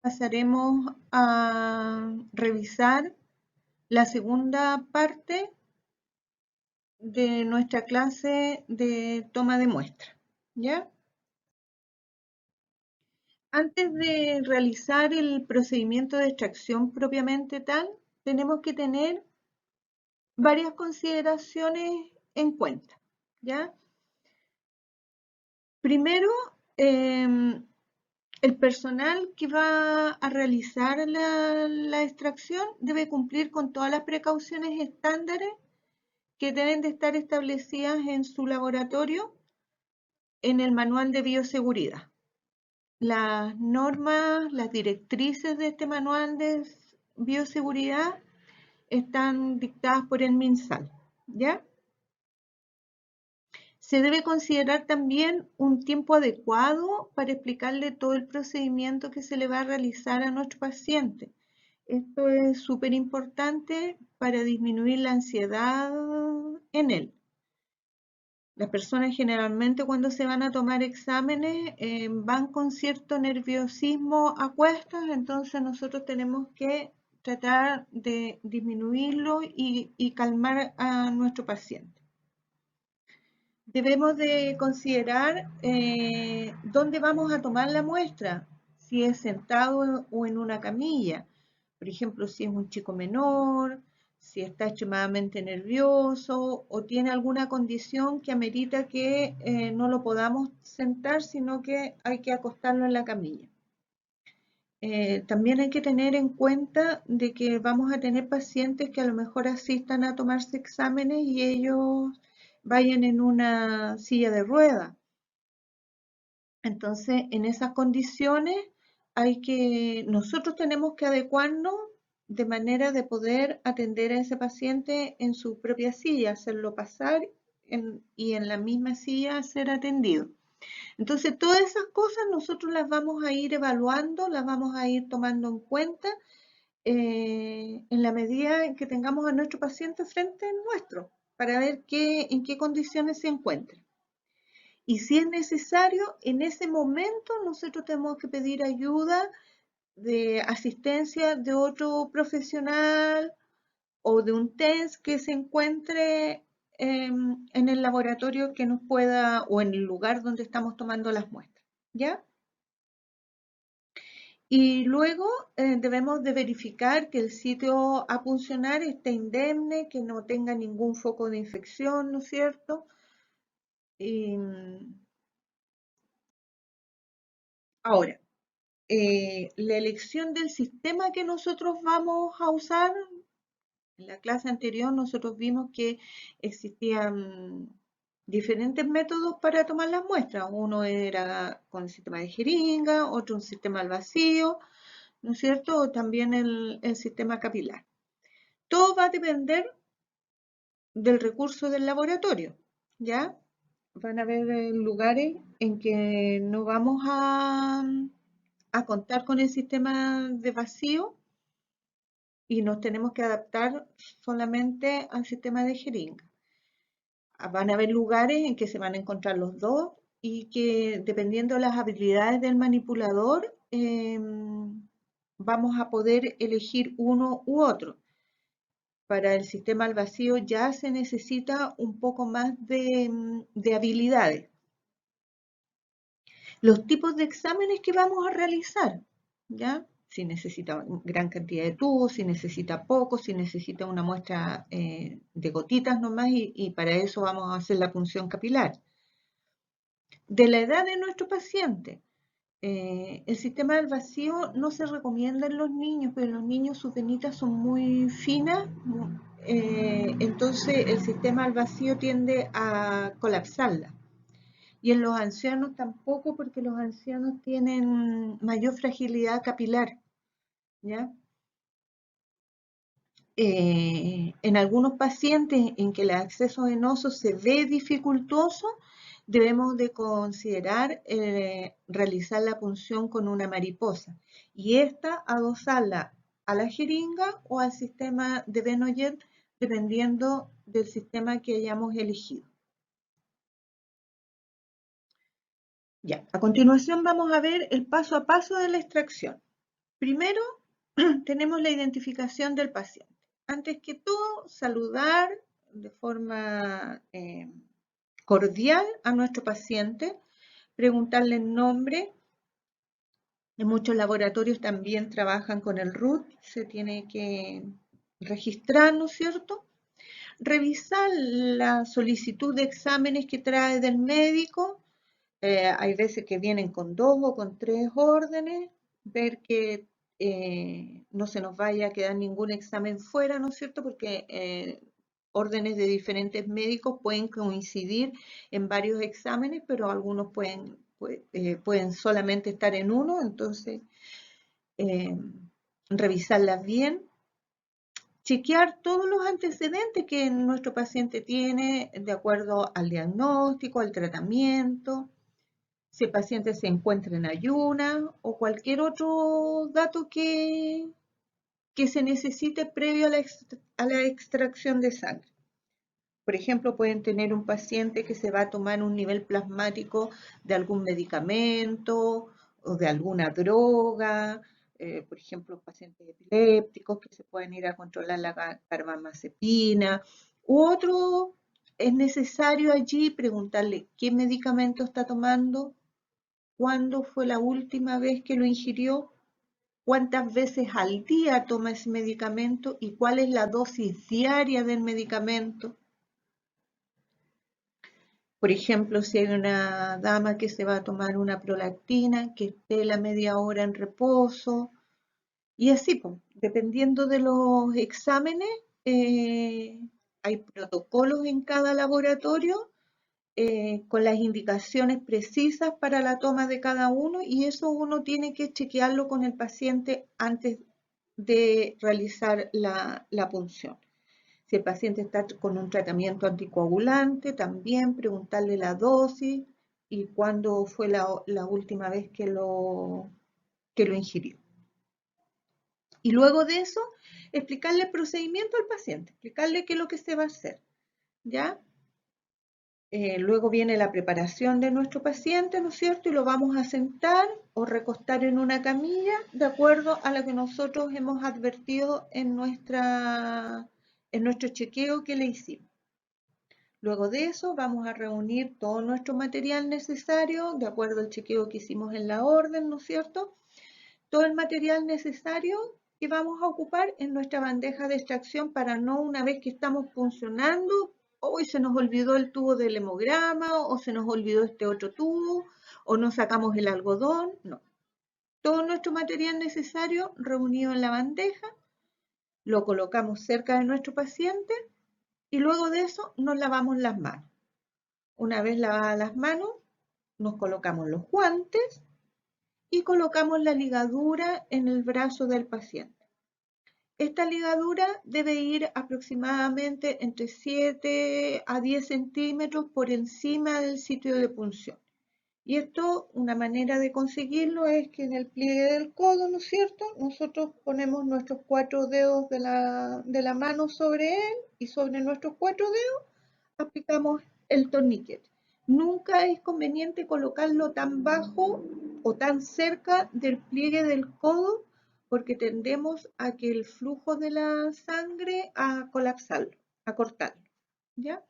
pasaremos a revisar la segunda parte de nuestra clase de toma de muestra, ¿ya? Antes de realizar el procedimiento de extracción propiamente tal, tenemos que tener varias consideraciones en cuenta, ¿ya? Primero, el personal que va a realizar la extracción debe cumplir con todas las precauciones estándares que deben de estar establecidas en su laboratorio en el manual de bioseguridad. Las normas, las directrices de este manual de bioseguridad están dictadas por el MinSal, ¿ya? Se debe considerar también un tiempo adecuado para explicarle todo el procedimiento que se le va a realizar a nuestro paciente. Esto es súper importante para disminuir la ansiedad en él. Las personas generalmente cuando se van a tomar exámenes van con cierto nerviosismo a cuestas, entonces nosotros tenemos que tratar de disminuirlo y calmar a nuestro paciente. Debemos de considerar dónde vamos a tomar la muestra, si es sentado o en una camilla. Por ejemplo, si es un chico menor, si está extremadamente nervioso o tiene alguna condición que amerita que no lo podamos sentar, sino que hay que acostarlo en la camilla. También hay que tener en cuenta de que vamos a tener pacientes que a lo mejor asistan a tomarse exámenes y ellos vayan en una silla de ruedas. Entonces, en esas condiciones nosotros tenemos que adecuarnos de manera de poder atender a ese paciente en su propia silla, hacerlo pasar y en la misma silla ser atendido. Entonces, todas esas cosas nosotros las vamos a ir evaluando, las vamos a ir tomando en cuenta en la medida en que tengamos a nuestro paciente frente a nuestro, para ver en qué condiciones se encuentra. Y si es necesario, en ese momento nosotros tenemos que pedir ayuda de asistencia de otro profesional o de un TENS que se encuentre en el laboratorio que nos pueda, o en el lugar donde estamos tomando las muestras, ¿ya? Y luego debemos de verificar que el sitio a puncionar esté indemne, que no tenga ningún foco de infección, ¿no es cierto? Y, ahora, la elección del sistema que nosotros vamos a usar, en la clase anterior nosotros vimos que existían diferentes métodos para tomar las muestras. Uno era con el sistema de jeringa, otro un sistema al vacío, ¿no es cierto? O también el sistema capilar. Todo va a depender del recurso del laboratorio, ¿ya? Van a haber lugares en que no vamos a contar con el sistema de vacío y nos tenemos que adaptar solamente al sistema de jeringa. Van a haber lugares en que se van a encontrar los dos y que dependiendo de las habilidades del manipulador, vamos a poder elegir uno u otro. Para el sistema al vacío ya se necesita un poco más de habilidades. Los tipos de exámenes que vamos a realizar, ¿ya? Si necesita gran cantidad de tubos, si necesita poco, si necesita una muestra de gotitas nomás y para eso vamos a hacer la punción capilar. De la edad de nuestro paciente, el sistema del vacío no se recomienda en los niños, pero en los niños sus venitas son muy finas, entonces el sistema al vacío tiende a colapsarla. Y en los ancianos tampoco, porque los ancianos tienen mayor fragilidad capilar, ¿ya? En algunos pacientes en que el acceso venoso se ve dificultoso, debemos de considerar realizar la punción con una mariposa y esta adosarla a la jeringa o al sistema de Venojet, dependiendo del sistema que hayamos elegido. Ya, a continuación vamos a ver el paso a paso de la extracción. Primero, tenemos la identificación del paciente. Antes que todo, saludar de forma cordial a nuestro paciente, preguntarle el nombre. En muchos laboratorios también trabajan con el RUT, se tiene que registrar, ¿no es cierto? Revisar la solicitud de exámenes que trae del médico. Hay veces que vienen con 2 o con 3 órdenes, ver que no se nos vaya a quedar ningún examen fuera, ¿no es cierto? Porque órdenes de diferentes médicos pueden coincidir en varios exámenes, pero algunos pueden solamente estar en uno, entonces eh, revisarlas bien. Chequear todos los antecedentes que nuestro paciente tiene de acuerdo al diagnóstico, al tratamiento, si el paciente se encuentra en ayunas o cualquier otro dato que se necesite previo a la extracción de sangre. Por ejemplo, pueden tener un paciente que se va a tomar un nivel plasmático de algún medicamento o de alguna droga, por ejemplo, pacientes epilépticos que se pueden ir a controlar la carbamazepina, u otro, es necesario allí preguntarle qué medicamento está tomando, cuándo fue la última vez que lo ingirió, cuántas veces al día toma ese medicamento y cuál es la dosis diaria del medicamento. Por ejemplo, si hay una dama que se va a tomar una prolactina, que esté la media hora en reposo. Y así, pues, dependiendo de los exámenes, eh, hay protocolos en cada laboratorio con las indicaciones precisas para la toma de cada uno y eso uno tiene que chequearlo con el paciente antes de realizar la punción. Si el paciente está con un tratamiento anticoagulante, también preguntarle la dosis y cuándo fue la última vez que lo ingirió. Y luego de eso, explicarle el procedimiento al paciente, explicarle qué es lo que se va a hacer, ¿ya? Luego viene la preparación de nuestro paciente, ¿no es cierto? Y lo vamos a sentar o recostar en una camilla de acuerdo a lo que nosotros hemos advertido en nuestro chequeo que le hicimos. Luego de eso vamos a reunir todo nuestro material necesario de acuerdo al chequeo que hicimos en la orden, ¿no es cierto? Todo el material necesario que vamos a ocupar en nuestra bandeja de extracción para no una vez que estamos funcionando, hoy se nos olvidó el tubo del hemograma o se nos olvidó este otro tubo o no sacamos el algodón, no. Todo nuestro material necesario reunido en la bandeja, lo colocamos cerca de nuestro paciente y luego de eso nos lavamos las manos. Una vez lavadas las manos, nos colocamos los guantes y colocamos la ligadura en el brazo del paciente. Esta ligadura debe ir aproximadamente entre 7 a 10 centímetros por encima del sitio de punción. Y esto, una manera de conseguirlo es que en el pliegue del codo, ¿no es cierto? Nosotros ponemos nuestros 4 dedos de la mano sobre él y sobre nuestros 4 dedos aplicamos el torniquete. Nunca es conveniente colocarlo tan bajo o tan cerca del pliegue del codo porque tendemos a que el flujo de la sangre a colapsarlo, a cortarlo, ¿ya?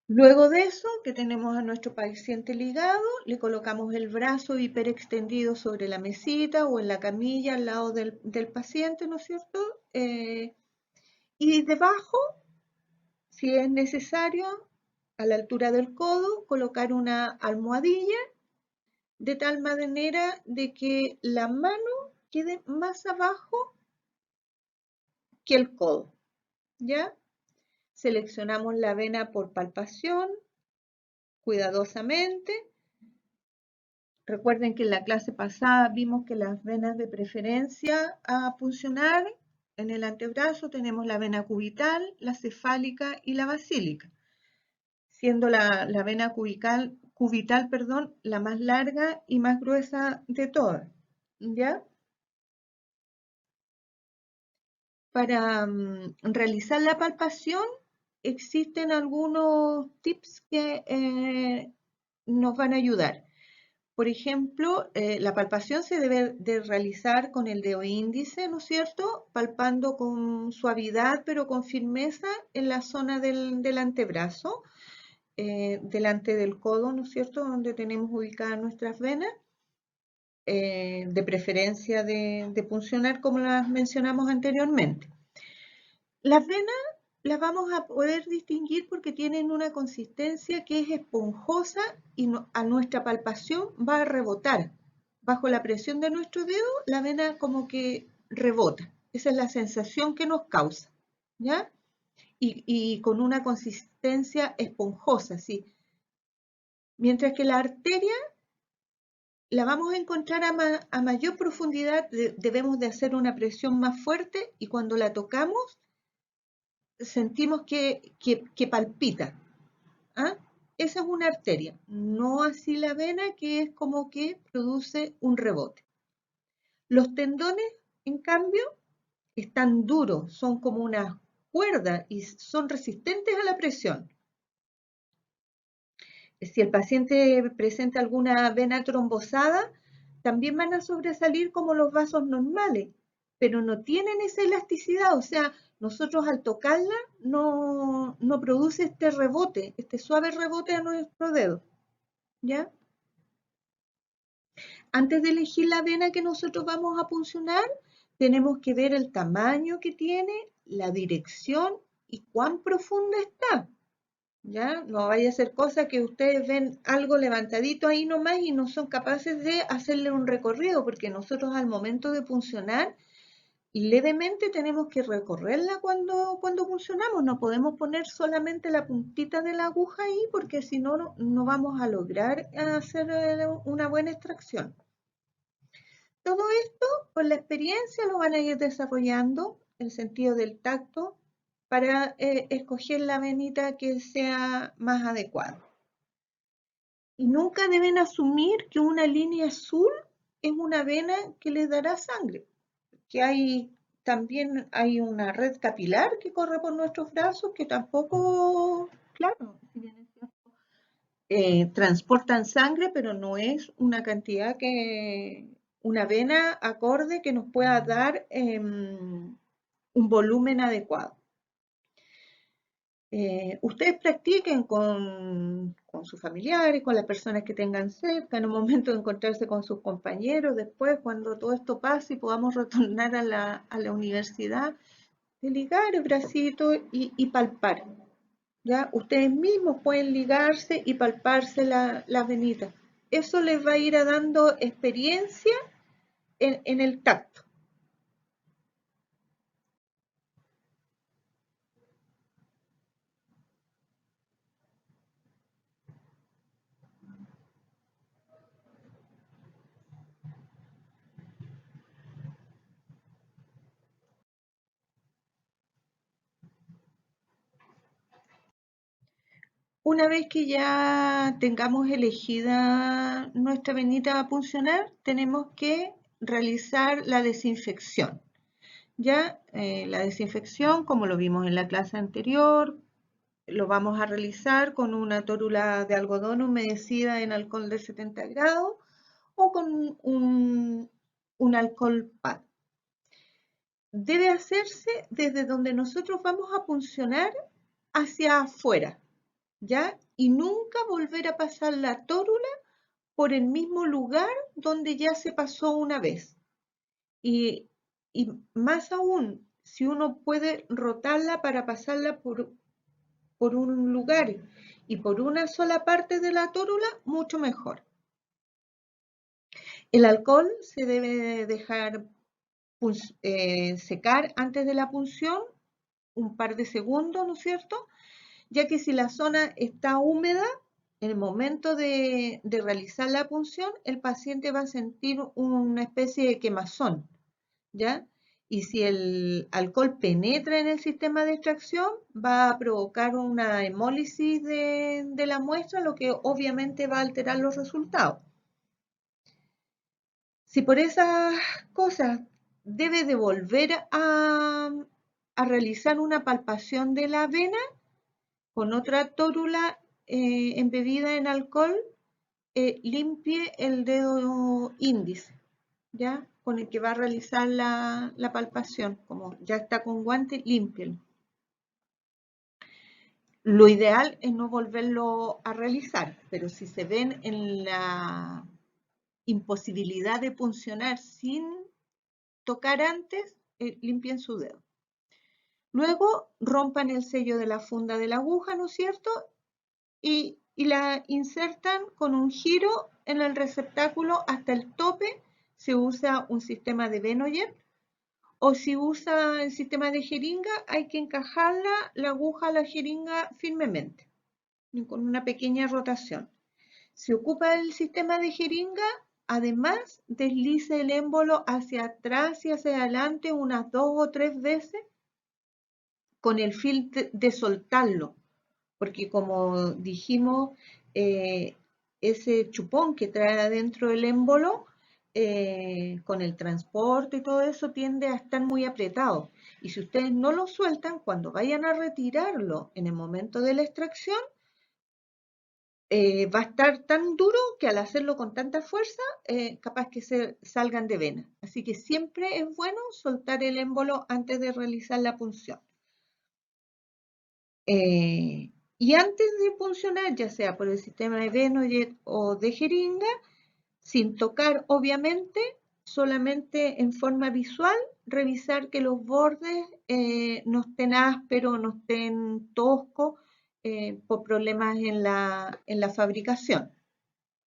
Luego de eso, que tenemos a nuestro paciente ligado, le colocamos el brazo hiperextendido sobre la mesita o en la camilla al lado del paciente, ¿no es cierto? Y debajo, si es necesario, a la altura del codo, colocar una almohadilla de tal manera de que la mano quede más abajo que el codo, ¿ya? Seleccionamos la vena por palpación cuidadosamente. Recuerden que en la clase pasada vimos que las venas de preferencia a puncionar en el antebrazo tenemos la vena cubital, la cefálica y la basílica, siendo la vena cubital, perdón, la más larga y más gruesa de todas, ¿ya? Para realizar la palpación existen algunos tips que nos van a ayudar. Por ejemplo, la palpación se debe de realizar con el dedo índice, ¿no es cierto? Palpando con suavidad pero con firmeza en la zona del antebrazo, delante del codo, ¿no es cierto? Donde tenemos ubicadas nuestras venas, de preferencia de puncionar como las mencionamos anteriormente. Las venas las vamos a poder distinguir porque tienen una consistencia que es esponjosa y a nuestra palpación va a rebotar. Bajo la presión de nuestro dedo, la vena como que rebota. Esa es la sensación que nos causa, ¿ya? Y con una consistencia esponjosa, ¿sí? Mientras que la arteria la vamos a encontrar a mayor profundidad, debemos de hacer una presión más fuerte y cuando la tocamos sentimos que palpita. ¿Ah? Esa es una arteria, no así la vena que es como que produce un rebote. Los tendones, en cambio, están duros, son como una cuerda y son resistentes a la presión. Si el paciente presenta alguna vena trombosada, también van a sobresalir como los vasos normales, pero no tienen esa elasticidad, o sea, nosotros al tocarla no produce este rebote, este suave rebote a nuestro dedo, ¿ya? Antes de elegir la vena que nosotros vamos a puncionar, tenemos que ver el tamaño que tiene, la dirección y cuán profunda está. ¿Ya? No vaya a ser cosa que ustedes ven algo levantadito ahí nomás y no son capaces de hacerle un recorrido, porque nosotros al momento de puncionar, levemente tenemos que recorrerla cuando puncionamos. No podemos poner solamente la puntita de la aguja ahí, porque si no, no vamos a lograr hacer una buena extracción. Todo esto, con la experiencia, lo van a ir desarrollando, el sentido del tacto, para escoger la venita que sea más adecuada. Y nunca deben asumir que una línea azul es una vena que les dará sangre, que también hay una red capilar que corre por nuestros brazos que tampoco, claro, si bien es cierto, transportan sangre, pero no es una cantidad una vena acorde que nos pueda dar un volumen adecuado. Ustedes practiquen con sus familiares, con las personas que tengan cerca, en un momento de encontrarse con sus compañeros, después cuando todo esto pase y podamos retornar a la universidad, de ligar el bracito y palpar. ¿Ya? Ustedes mismos pueden ligarse y palparse las venitas. Eso les va a ir dando experiencia en el tacto. Una vez que ya tengamos elegida nuestra venita a puncionar, tenemos que realizar la desinfección. Ya la desinfección, como lo vimos en la clase anterior, lo vamos a realizar con una tórula de algodón humedecida en alcohol de 70 grados o con un alcohol pad. Debe hacerse desde donde nosotros vamos a puncionar hacia afuera, ¿ya? Y nunca volver a pasar la tórula por el mismo lugar donde ya se pasó una vez. Y, y más aún, si uno puede rotarla para pasarla por un lugar y por una sola parte de la tórula, mucho mejor. El alcohol se debe dejar secar antes de la punción, un par de segundos, ¿no es cierto? Ya que si la zona está húmeda, en el momento de realizar la punción, el paciente va a sentir una especie de quemazón, ¿ya? Y si el alcohol penetra en el sistema de extracción, va a provocar una hemólisis de la muestra, lo que obviamente va a alterar los resultados. Si por esas cosas debe de volver a realizar una palpación de la vena con otra tórula embebida en alcohol, limpie el dedo índice, ¿ya? Con el que va a realizar la palpación. Como ya está con guante, límpielo. Lo ideal es no volverlo a realizar, pero si se ven en la imposibilidad de puncionar sin tocar antes, limpien su dedo. Luego rompan el sello de la funda de la aguja, ¿no es cierto? Y la insertan con un giro en el receptáculo hasta el tope. Se usa un sistema de Benojet, o si usa el sistema de jeringa, hay que encajarla, la aguja a la jeringa firmemente, con una pequeña rotación. Si ocupa el sistema de jeringa, además deslice el émbolo hacia atrás y hacia adelante unas 2 o 3 veces con el fin de soltarlo, porque como dijimos, ese chupón que trae adentro el émbolo, con el transporte y todo eso, tiende a estar muy apretado. Y si ustedes no lo sueltan, cuando vayan a retirarlo en el momento de la extracción, va a estar tan duro que al hacerlo con tanta fuerza, capaz que se salgan de vena. Así que siempre es bueno soltar el émbolo antes de realizar la punción. Y antes de puncionar, ya sea por el sistema de Benojet o de jeringa, sin tocar obviamente, solamente en forma visual, revisar que los bordes no estén ásperos, no estén toscos, por problemas en la fabricación,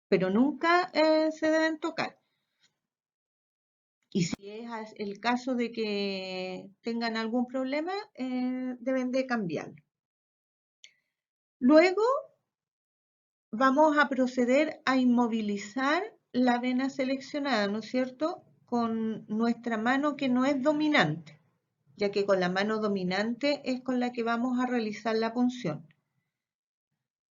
pero nunca se deben tocar. Y si es el caso de que tengan algún problema, deben de cambiarlo. Luego vamos a proceder a inmovilizar la vena seleccionada, ¿no es cierto?, con nuestra mano que no es dominante, ya que con la mano dominante es con la que vamos a realizar la punción.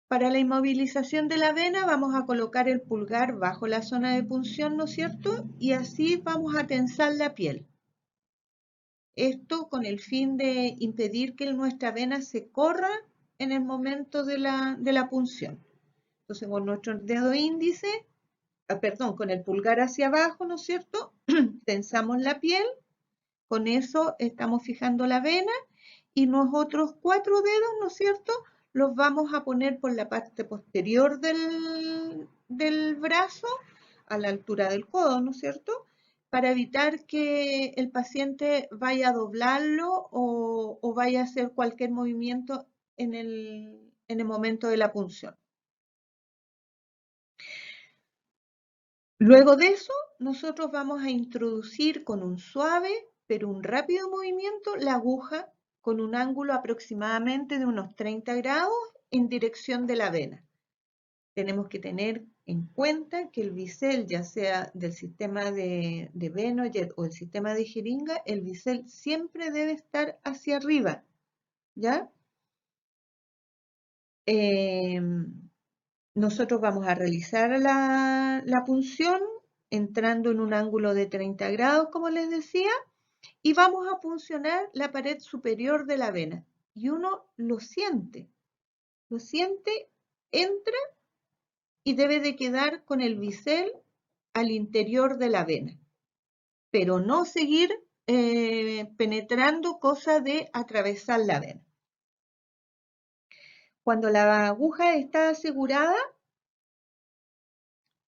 Para la inmovilización de la vena vamos a colocar el pulgar bajo la zona de punción, ¿no es cierto?, y así vamos a tensar la piel. Esto con el fin de impedir que nuestra vena se corra en el momento de la punción. Entonces, con nuestro dedo índice, con el pulgar hacia abajo, ¿no es cierto? Tensamos la piel, con eso estamos fijando la vena y los otros 4 dedos, ¿no es cierto?, los vamos a poner por la parte posterior del brazo, a la altura del codo, ¿no es cierto?, para evitar que el paciente vaya a doblarlo o vaya a hacer cualquier movimiento en el momento de la punción. Luego de eso, nosotros vamos a introducir con un suave pero un rápido movimiento la aguja con un ángulo aproximadamente de unos 30 grados en dirección de la vena. Tenemos que tener en cuenta que el bisel, ya sea del sistema de Benojet o el sistema de jeringa, el bisel siempre debe estar hacia arriba, ¿ya? Nosotros vamos a realizar la punción entrando en un ángulo de 30 grados, como les decía, y vamos a puncionar la pared superior de la vena. Y uno lo siente, entra y debe de quedar con el bisel al interior de la vena, pero no seguir penetrando, cosa de atravesar la vena. Cuando la aguja está asegurada,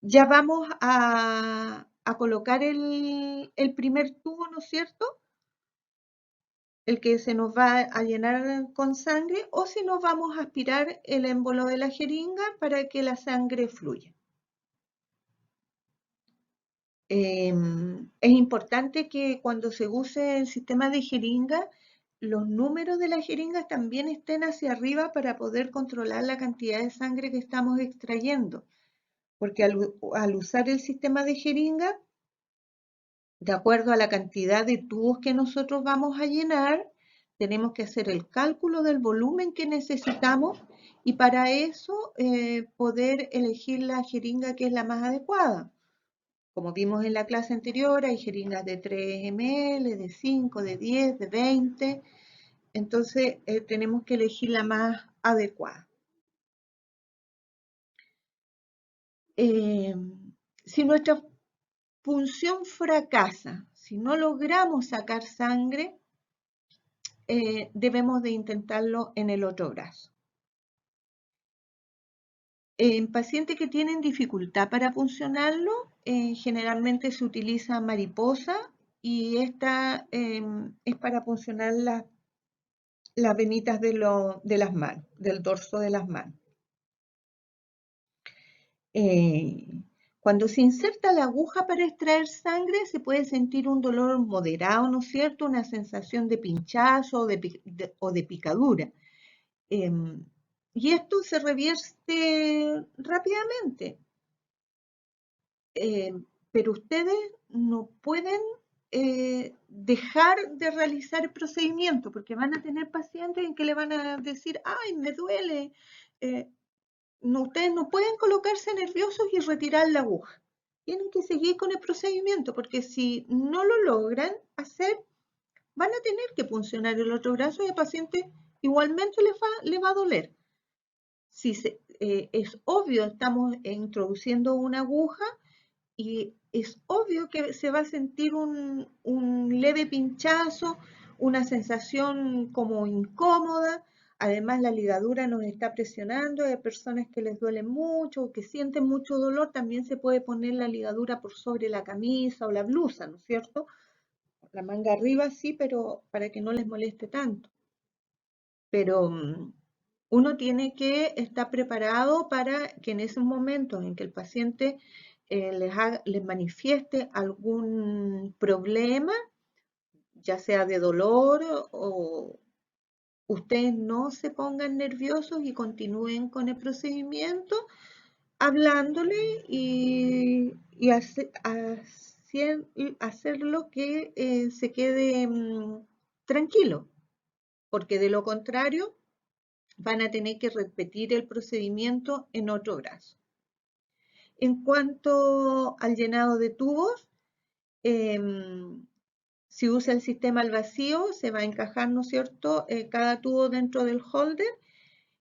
ya vamos a colocar el primer tubo, ¿no es cierto?, el que se nos va a llenar con sangre, o si no, vamos a aspirar el émbolo de la jeringa para que la sangre fluya. Es importante que cuando se use el sistema de jeringa, los números de las jeringas también estén hacia arriba para poder controlar la cantidad de sangre que estamos extrayendo, porque al usar el sistema de jeringa, de acuerdo a la cantidad de tubos que nosotros vamos a llenar, tenemos que hacer el cálculo del volumen que necesitamos y para eso poder elegir la jeringa que es la más adecuada. Como vimos en la clase anterior, hay jeringas de 3 ml, de 5, de 10, de 20. Entonces tenemos que elegir la más adecuada. Eh, si nuestra función fracasa, si no logramos sacar sangre, debemos de intentarlo en el otro brazo. En pacientes que tienen dificultad para funcionarlo, generalmente se utiliza mariposa y esta es para funcionar las venitas de las manos, del dorso de las manos. Eh, Cuando se inserta la aguja para extraer sangre, se puede sentir un dolor moderado, ¿no es cierto? Una sensación de pinchazo o de picadura. Em, y esto se revierte rápidamente. Eh, pero ustedes no pueden dejar de realizar el procedimiento porque van a tener pacientes en que le van a decir, ay, me duele. Eh, no, ustedes no pueden colocarse nerviosos y retirar la aguja. Tienen que seguir con el procedimiento porque si no lo logran hacer, van a tener que puncionar el otro brazo y al paciente igualmente le va a doler. Si es obvio, estamos introduciendo una aguja y es obvio que se va a sentir un leve pinchazo, una sensación como incómoda. Además, la ligadura nos está presionando. Hay personas que les duele mucho, que sienten mucho dolor. También se puede poner la ligadura por sobre la camisa o la blusa, ¿no es cierto? La manga arriba sí, pero para que no les moleste tanto. Pero uno tiene que estar preparado para que en esos momentos en que el paciente les manifieste algún problema, ya sea de dolor o ustedes no se pongan nerviosos y continúen con el procedimiento hablándole y hacerlo que se quede tranquilo, porque de lo contrario van a tener que repetir el procedimiento en otro brazo. En cuanto al llenado de tubos, si usa el sistema al vacío, se va a encajar, ¿no es cierto?, cada tubo dentro del holder,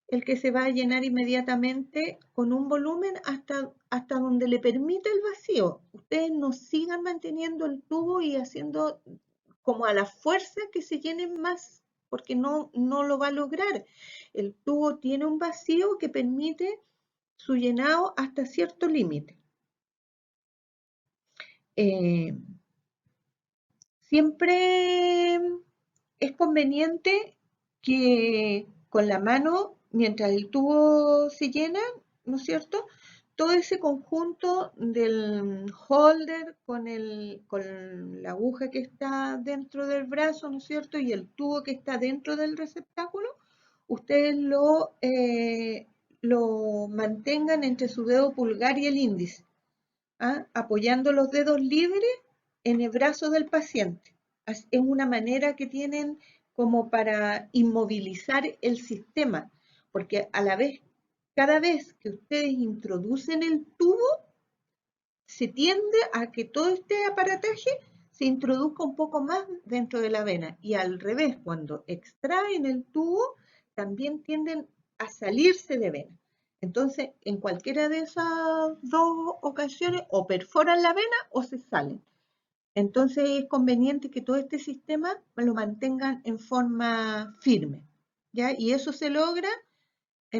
el que se va a llenar inmediatamente con un volumen hasta donde le permita el vacío. Ustedes no sigan manteniendo el tubo y haciendo como a la fuerza que se llene más, porque no lo va a lograr. El tubo tiene un vacío que permite su llenado hasta cierto límite. Eh, Siempre es conveniente que con la mano, mientras el tubo se llena, ¿no es cierto? Todo ese conjunto del holder con la aguja que está dentro del brazo, ¿no es cierto? Y el tubo que está dentro del receptáculo, ustedes lo mantengan entre su dedo pulgar y el índice, ¿ah? Apoyando los dedos libres en el brazo del paciente. Es una manera que tienen como para inmovilizar el sistema, porque a la vez, cada vez que ustedes introducen el tubo, se tiende a que todo este aparataje se introduzca un poco más dentro de la vena y al revés, cuando extraen el tubo, también tienden a salirse de vena. Entonces, en cualquiera de esas dos ocasiones, o perforan la vena o se salen. Entonces, es conveniente que todo este sistema lo mantengan en forma firme, ¿ya? Y eso se logra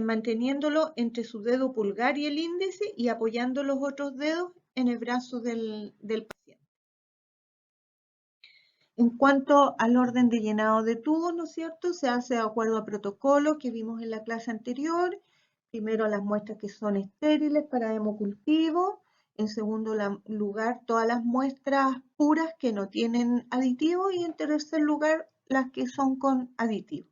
manteniéndolo entre su dedo pulgar y el índice y apoyando los otros dedos en el brazo del paciente. En cuanto al orden de llenado de tubos, ¿no es cierto? Se hace de acuerdo a protocolo que vimos en la clase anterior. Primero las muestras que son estériles para hemocultivo. En segundo lugar, todas las muestras puras que no tienen aditivos. Y en tercer lugar, las que son con aditivos.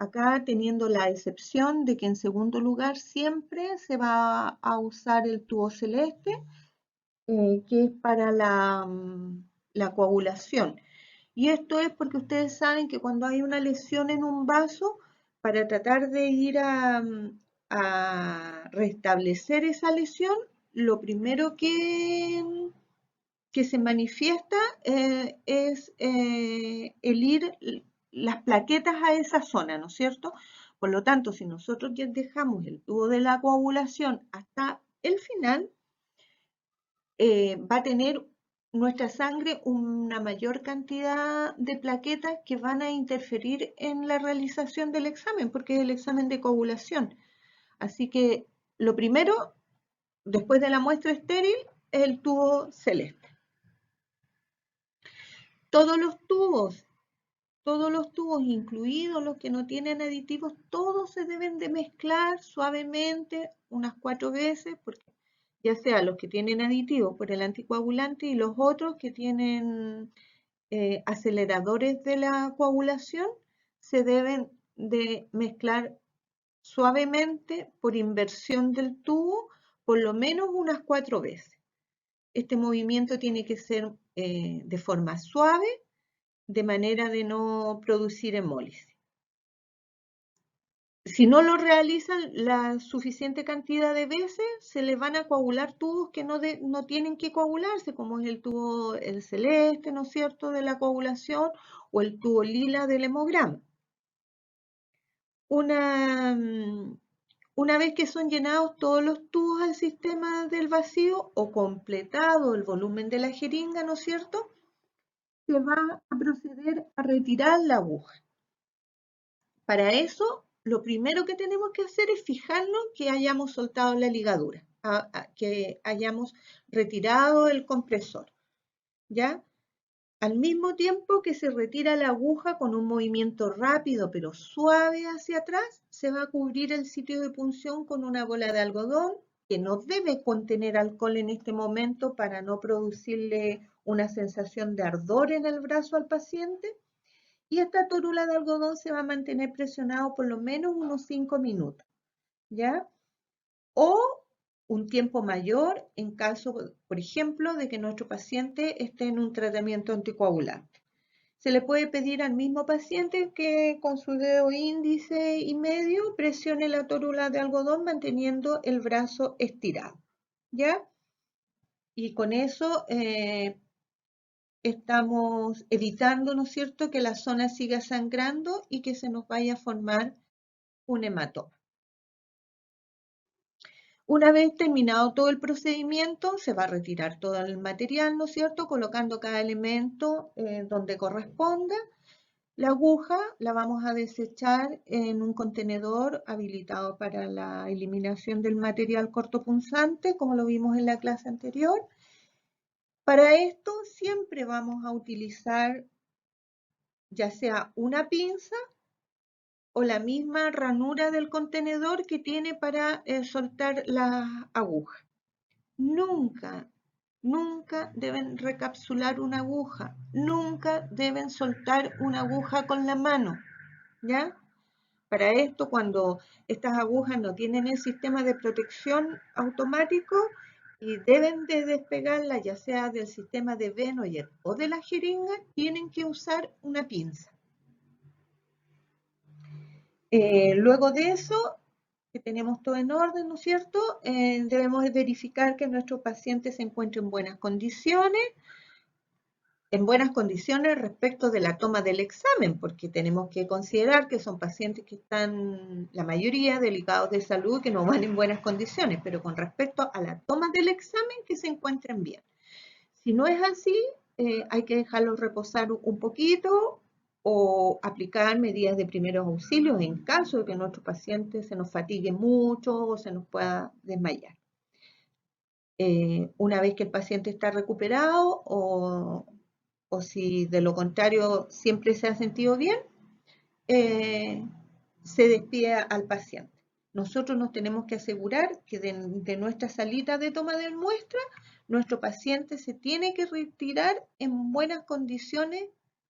Acá teniendo la excepción de que en segundo lugar siempre se va a usar el tubo celeste, que es para la coagulación. Y esto es porque ustedes saben que cuando hay una lesión en un vaso, para tratar de ir a restablecer esa lesión, lo primero que se manifiesta es el ir las plaquetas a esa zona, ¿no es cierto? Por lo tanto, si nosotros ya dejamos el tubo de la coagulación hasta el final, va a tener nuestra sangre una mayor cantidad de plaquetas que van a interferir en la realización del examen, porque es el examen de coagulación. Así que lo primero, después de la muestra estéril, es el tubo celeste. Todos los tubos, todos los tubos, incluidos los que no tienen aditivos, todos se deben de mezclar suavemente unas 4 veces, porque ya sea los que tienen aditivos por el anticoagulante y los otros que tienen aceleradores de la coagulación, se deben de mezclar suavemente por inversión del tubo por lo menos unas 4 veces. Este movimiento tiene que ser de forma suave, de manera de no producir hemólisis. Si no lo realizan la suficiente cantidad de veces, se les van a coagular tubos que no tienen que coagularse, como es el tubo el celeste, ¿no es cierto?, de la coagulación, o el tubo lila del hemograma. Una vez que son llenados todos los tubos al sistema del vacío o completado el volumen de la jeringa, ¿no es cierto?, se va a proceder a retirar la aguja. Para eso, lo primero que tenemos que hacer es fijarnos que hayamos soltado la ligadura, que hayamos retirado el compresor, ¿ya? Al mismo tiempo que se retira la aguja con un movimiento rápido pero suave hacia atrás, se va a cubrir el sitio de punción con una bola de algodón que no debe contener alcohol en este momento para no producirle una sensación de ardor en el brazo al paciente. Y esta tórula de algodón se va a mantener presionado por lo menos unos 5 minutos, ¿ya? O un tiempo mayor en caso, por ejemplo, de que nuestro paciente esté en un tratamiento anticoagulante. Se le puede pedir al mismo paciente que con su dedo índice y medio presione la tórula de algodón manteniendo el brazo estirado, ¿ya? Y con eso estamos evitando, ¿no es cierto?, que la zona siga sangrando y que se nos vaya a formar un hematoma. Una vez terminado todo el procedimiento, se va a retirar todo el material, ¿no es cierto?, colocando cada elemento donde corresponda. La aguja la vamos a desechar en un contenedor habilitado para la eliminación del material cortopunzante, como lo vimos en la clase anterior. Para esto siempre vamos a utilizar ya sea una pinza o la misma ranura del contenedor que tiene para soltar las agujas. Nunca, nunca deben recapsular una aguja, nunca deben soltar una aguja con la mano, ¿ya? Para esto, cuando estas agujas no tienen el sistema de protección automático y deben de despegarla ya sea del sistema de Venoyer o de la jeringa, tienen que usar una pinza. Luego de eso, que tenemos todo en orden, ¿no es cierto? Debemos verificar que nuestro paciente se encuentre en buenas condiciones respecto de la toma del examen, porque tenemos que considerar que son pacientes que están, la mayoría, delicados de salud, que no van en buenas condiciones, pero con respecto a la toma del examen, que se encuentren bien. Si no es así, hay que dejarlos reposar un poquito o aplicar medidas de primeros auxilios en caso de que nuestro paciente se nos fatigue mucho o se nos pueda desmayar. Una vez que el paciente está recuperado o si de lo contrario siempre se ha sentido bien, se despide al paciente. Nosotros nos tenemos que asegurar que de nuestra salita de toma de muestra, nuestro paciente se tiene que retirar en buenas condiciones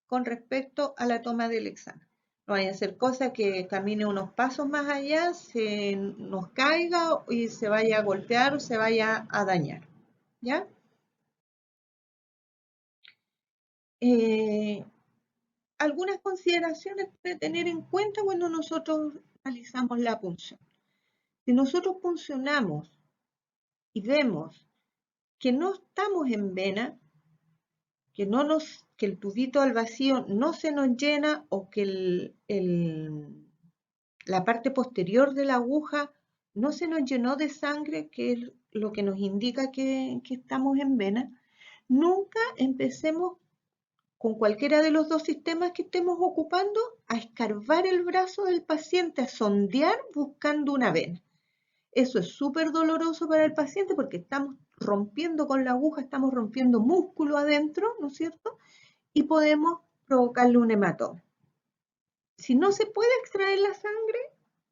con respecto a la toma del examen. No vaya a ser cosa que camine unos pasos más allá, se nos caiga y se vaya a golpear o se vaya a dañar, ¿ya? Algunas consideraciones para tener en cuenta cuando nosotros realizamos la punción. Si nosotros puncionamos y vemos que no estamos en vena, que el tubito al vacío no se nos llena o que la parte posterior de la aguja no se nos llenó de sangre, que es lo que nos indica que estamos en vena, nunca empecemos con cualquiera de los dos sistemas que estemos ocupando a escarbar el brazo del paciente, a sondear buscando una vena. Eso es súper doloroso para el paciente porque estamos rompiendo con la aguja, estamos rompiendo músculo adentro, ¿no es cierto? Y podemos provocarle un hematoma. Si no se puede extraer la sangre,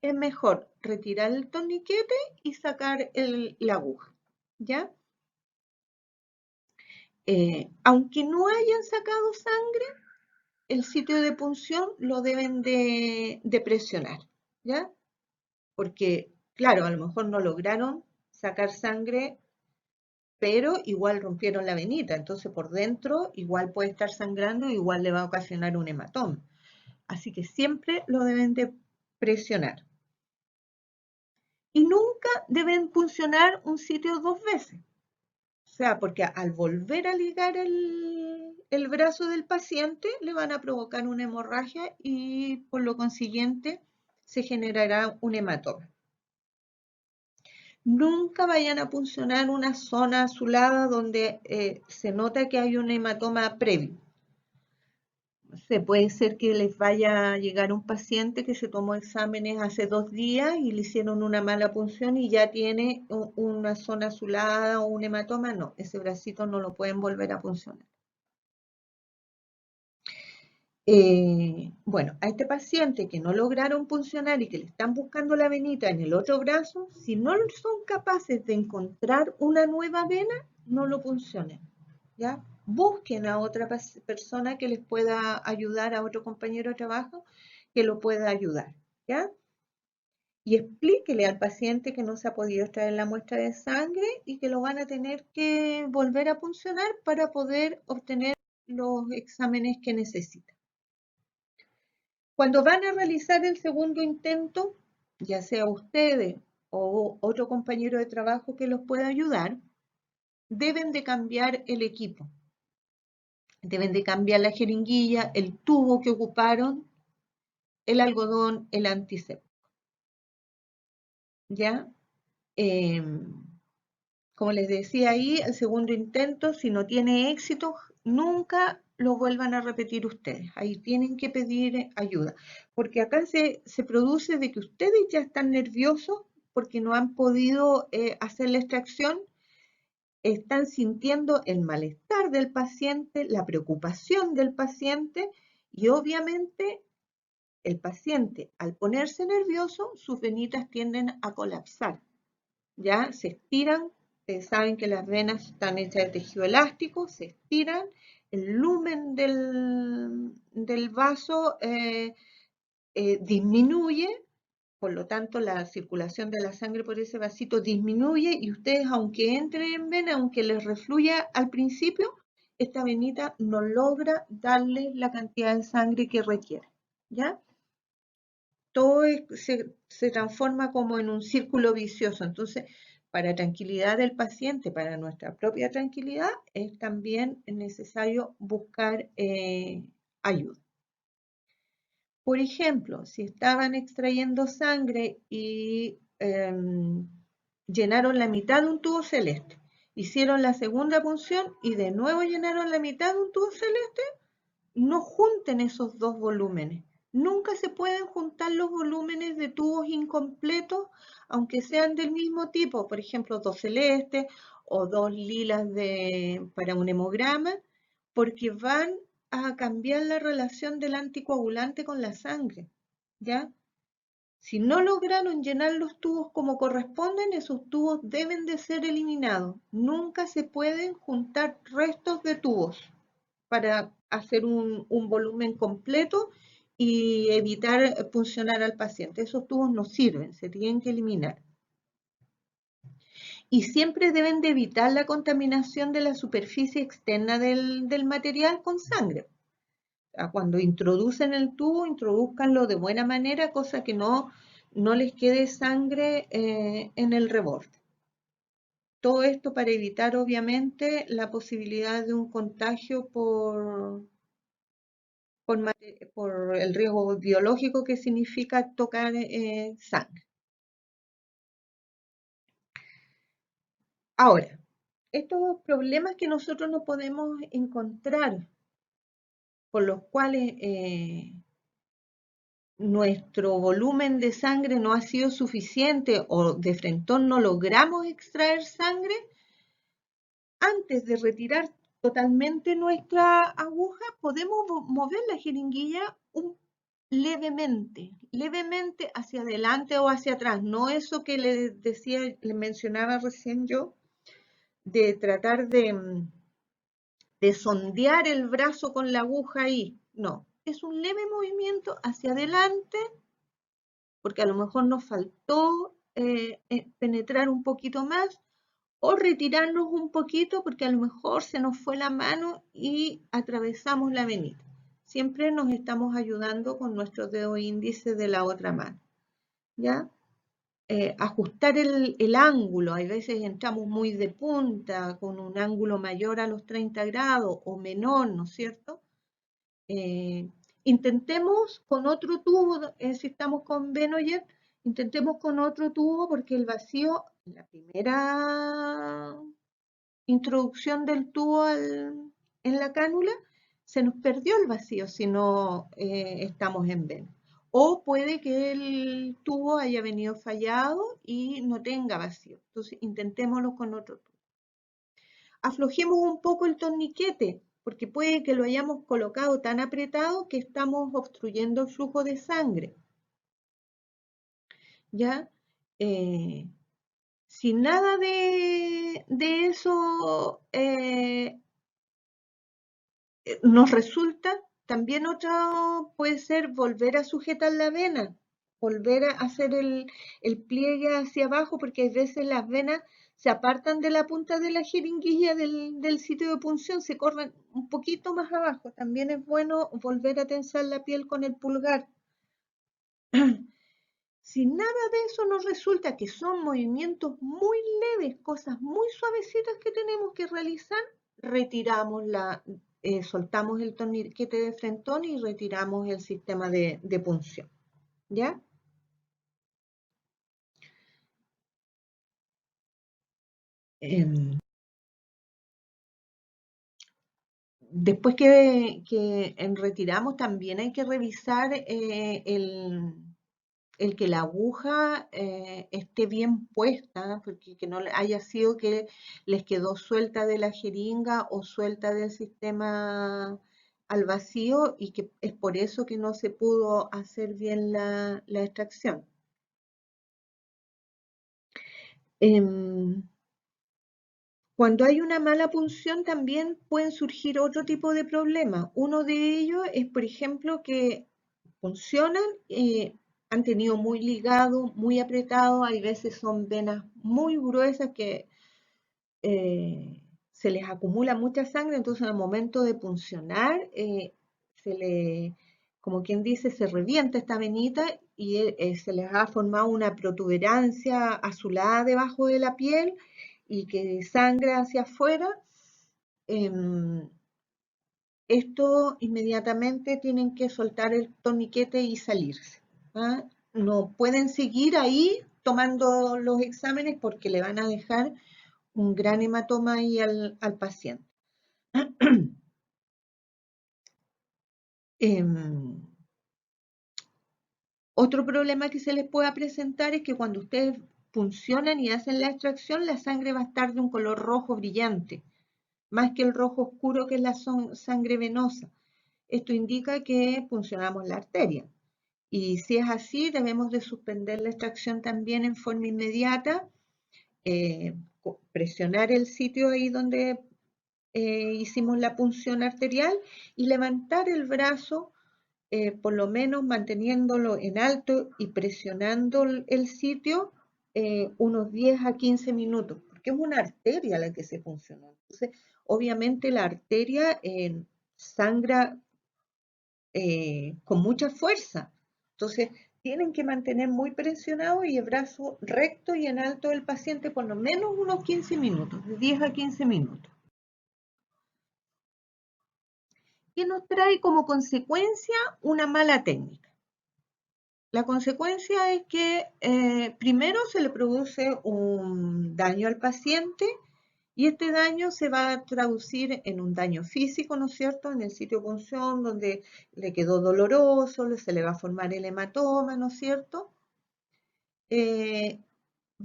es mejor retirar el torniquete y sacar la aguja, ¿ya? Aunque no hayan sacado sangre, el sitio de punción lo deben de presionar, ¿ya? Porque, claro, a lo mejor no lograron sacar sangre, pero igual rompieron la venita, entonces por dentro igual puede estar sangrando, igual le va a ocasionar un hematoma. Así que siempre lo deben de presionar. Y nunca deben puncionar un sitio dos veces. O sea, porque al volver a ligar el brazo del paciente le van a provocar una hemorragia y por lo consiguiente se generará un hematoma. Nunca vayan a puncionar una zona azulada donde se nota que hay un hematoma previo. Puede ser que les vaya a llegar un paciente que se tomó exámenes hace 2 días y le hicieron una mala punción y ya tiene una zona azulada o un hematoma. No, ese bracito no lo pueden volver a puncionar. Bueno, a este paciente que no lograron puncionar y que le están buscando la venita en el otro brazo, si no son capaces de encontrar una nueva vena, no lo puncionen, ¿ya? Busquen a otra persona que les pueda ayudar, a otro compañero de trabajo que lo pueda ayudar, ¿ya? Y explíquele al paciente que no se ha podido extraer la muestra de sangre y que lo van a tener que volver a puncionar para poder obtener los exámenes que necesitan. Cuando van a realizar el segundo intento, ya sea ustedes o otro compañero de trabajo que los pueda ayudar, deben de cambiar el equipo. Deben de cambiar la jeringuilla, el tubo que ocuparon, el algodón, el antiséptico. ¿Ya? Como les decía ahí, el segundo intento, si no tiene éxito, nunca lo vuelvan a repetir ustedes. Ahí tienen que pedir ayuda. Porque acá se produce de que ustedes ya están nerviosos porque no han podido hacer la extracción, están sintiendo el malestar del paciente, la preocupación del paciente y obviamente el paciente al ponerse nervioso, sus venitas tienden a colapsar. Ya se estiran, ustedes saben que las venas están hechas de tejido elástico, se estiran, el lumen del vaso disminuye, por lo tanto la circulación de la sangre por ese vasito disminuye y ustedes aunque entren en vena, aunque les refluya al principio, esta venita no logra darle la cantidad de sangre que requiere, ¿ya? Todo se transforma como en un círculo vicioso. Entonces, para tranquilidad del paciente, para nuestra propia tranquilidad, es también necesario buscar ayuda. Por ejemplo, si estaban extrayendo sangre y llenaron la mitad de un tubo celeste, hicieron la segunda punción y de nuevo llenaron la mitad de un tubo celeste, no junten esos dos volúmenes. Nunca se pueden juntar los volúmenes de tubos incompletos, aunque sean del mismo tipo, por ejemplo, dos celestes o dos lilas para un hemograma, porque van a cambiar la relación del anticoagulante con la sangre, ¿ya? Si no lograron llenar los tubos como corresponden, esos tubos deben de ser eliminados. Nunca se pueden juntar restos de tubos para hacer un volumen completo y evitar puncionar al paciente. Esos tubos no sirven, se tienen que eliminar. Y siempre deben de evitar la contaminación de la superficie externa del material con sangre. Cuando introducen el tubo, introduzcanlo de buena manera, cosa que no les quede sangre en el reborde. Todo esto para evitar, obviamente, la posibilidad de un contagio por el riesgo biológico que significa tocar sangre. Ahora, estos problemas que nosotros no podemos encontrar, por los cuales nuestro volumen de sangre no ha sido suficiente o de frente no logramos extraer sangre, antes de retirar totalmente nuestra aguja, podemos mover la jeringuilla levemente hacia adelante o hacia atrás. No eso que le mencionaba recién yo, de tratar de sondear el brazo con la aguja ahí. No, es un leve movimiento hacia adelante, porque a lo mejor nos faltó penetrar un poquito más, o retirarnos un poquito porque a lo mejor se nos fue la mano y atravesamos la venita. Siempre nos estamos ayudando con nuestro dedo índice de la otra mano, ¿ya? Ajustar el ángulo, hay veces entramos muy de punta, con un ángulo mayor a los 30 grados o menor, ¿no es cierto? Intentemos con otro tubo, si estamos con Benoyer, intentemos con otro tubo porque el vacío, la primera introducción del tubo en la cánula, se nos perdió el vacío si no estamos en vena. O puede que el tubo haya venido fallado y no tenga vacío. Entonces intentémoslo con otro tubo. Aflojemos un poco el torniquete, porque puede que lo hayamos colocado tan apretado que estamos obstruyendo el flujo de sangre. ¿Ya? Si nada de eso nos resulta, también otro puede ser volver a sujetar la vena, volver a hacer el pliegue hacia abajo, porque a veces las venas se apartan de la punta de la jeringuilla del sitio de punción, se corren un poquito más abajo. También es bueno volver a tensar la piel con el pulgar. Si nada de eso nos resulta, que son movimientos muy leves, cosas muy suavecitas que tenemos que realizar, retiramos soltamos el torniquete de frentón y retiramos el sistema de punción. ¿Ya? Después que retiramos, también hay que revisar el que la aguja esté bien puesta, porque que no haya sido que les quedó suelta de la jeringa o suelta del sistema al vacío y que es por eso que no se pudo hacer bien la extracción. Cuando hay una mala punción también pueden surgir otro tipo de problemas. Uno de ellos es, por ejemplo, que funcionan, han tenido muy ligado, muy apretado, hay veces son venas muy gruesas que se les acumula mucha sangre, entonces en el momento de puncionar, como quien dice, se revienta esta venita y se les ha formado una protuberancia azulada debajo de la piel y que sangra hacia afuera. Esto inmediatamente tienen que soltar el torniquete y salirse. ¿Ah? No pueden seguir ahí tomando los exámenes porque le van a dejar un gran hematoma ahí al paciente. Otro problema que se les pueda presentar es que cuando ustedes puncionan y hacen la extracción, la sangre va a estar de un color rojo brillante, más que el rojo oscuro que es la sangre venosa. Esto indica que puncionamos la arteria. Y si es así, debemos de suspender la extracción también en forma inmediata, presionar el sitio ahí donde hicimos la punción arterial y levantar el brazo, por lo menos manteniéndolo en alto y presionando el sitio unos 10 a 15 minutos, porque es una arteria la que se funciona. Entonces, obviamente la arteria sangra con mucha fuerza. Entonces, tienen que mantener muy presionado y el brazo recto y en alto del paciente por lo menos unos 15 minutos, de 10 a 15 minutos. ¿Qué nos trae como consecuencia una mala técnica? La consecuencia es que primero se le produce un daño al paciente Y este daño se va a traducir en un daño físico, ¿no es cierto?, en el sitio de punción donde le quedó doloroso, se le va a formar el hematoma, ¿no es cierto? Eh,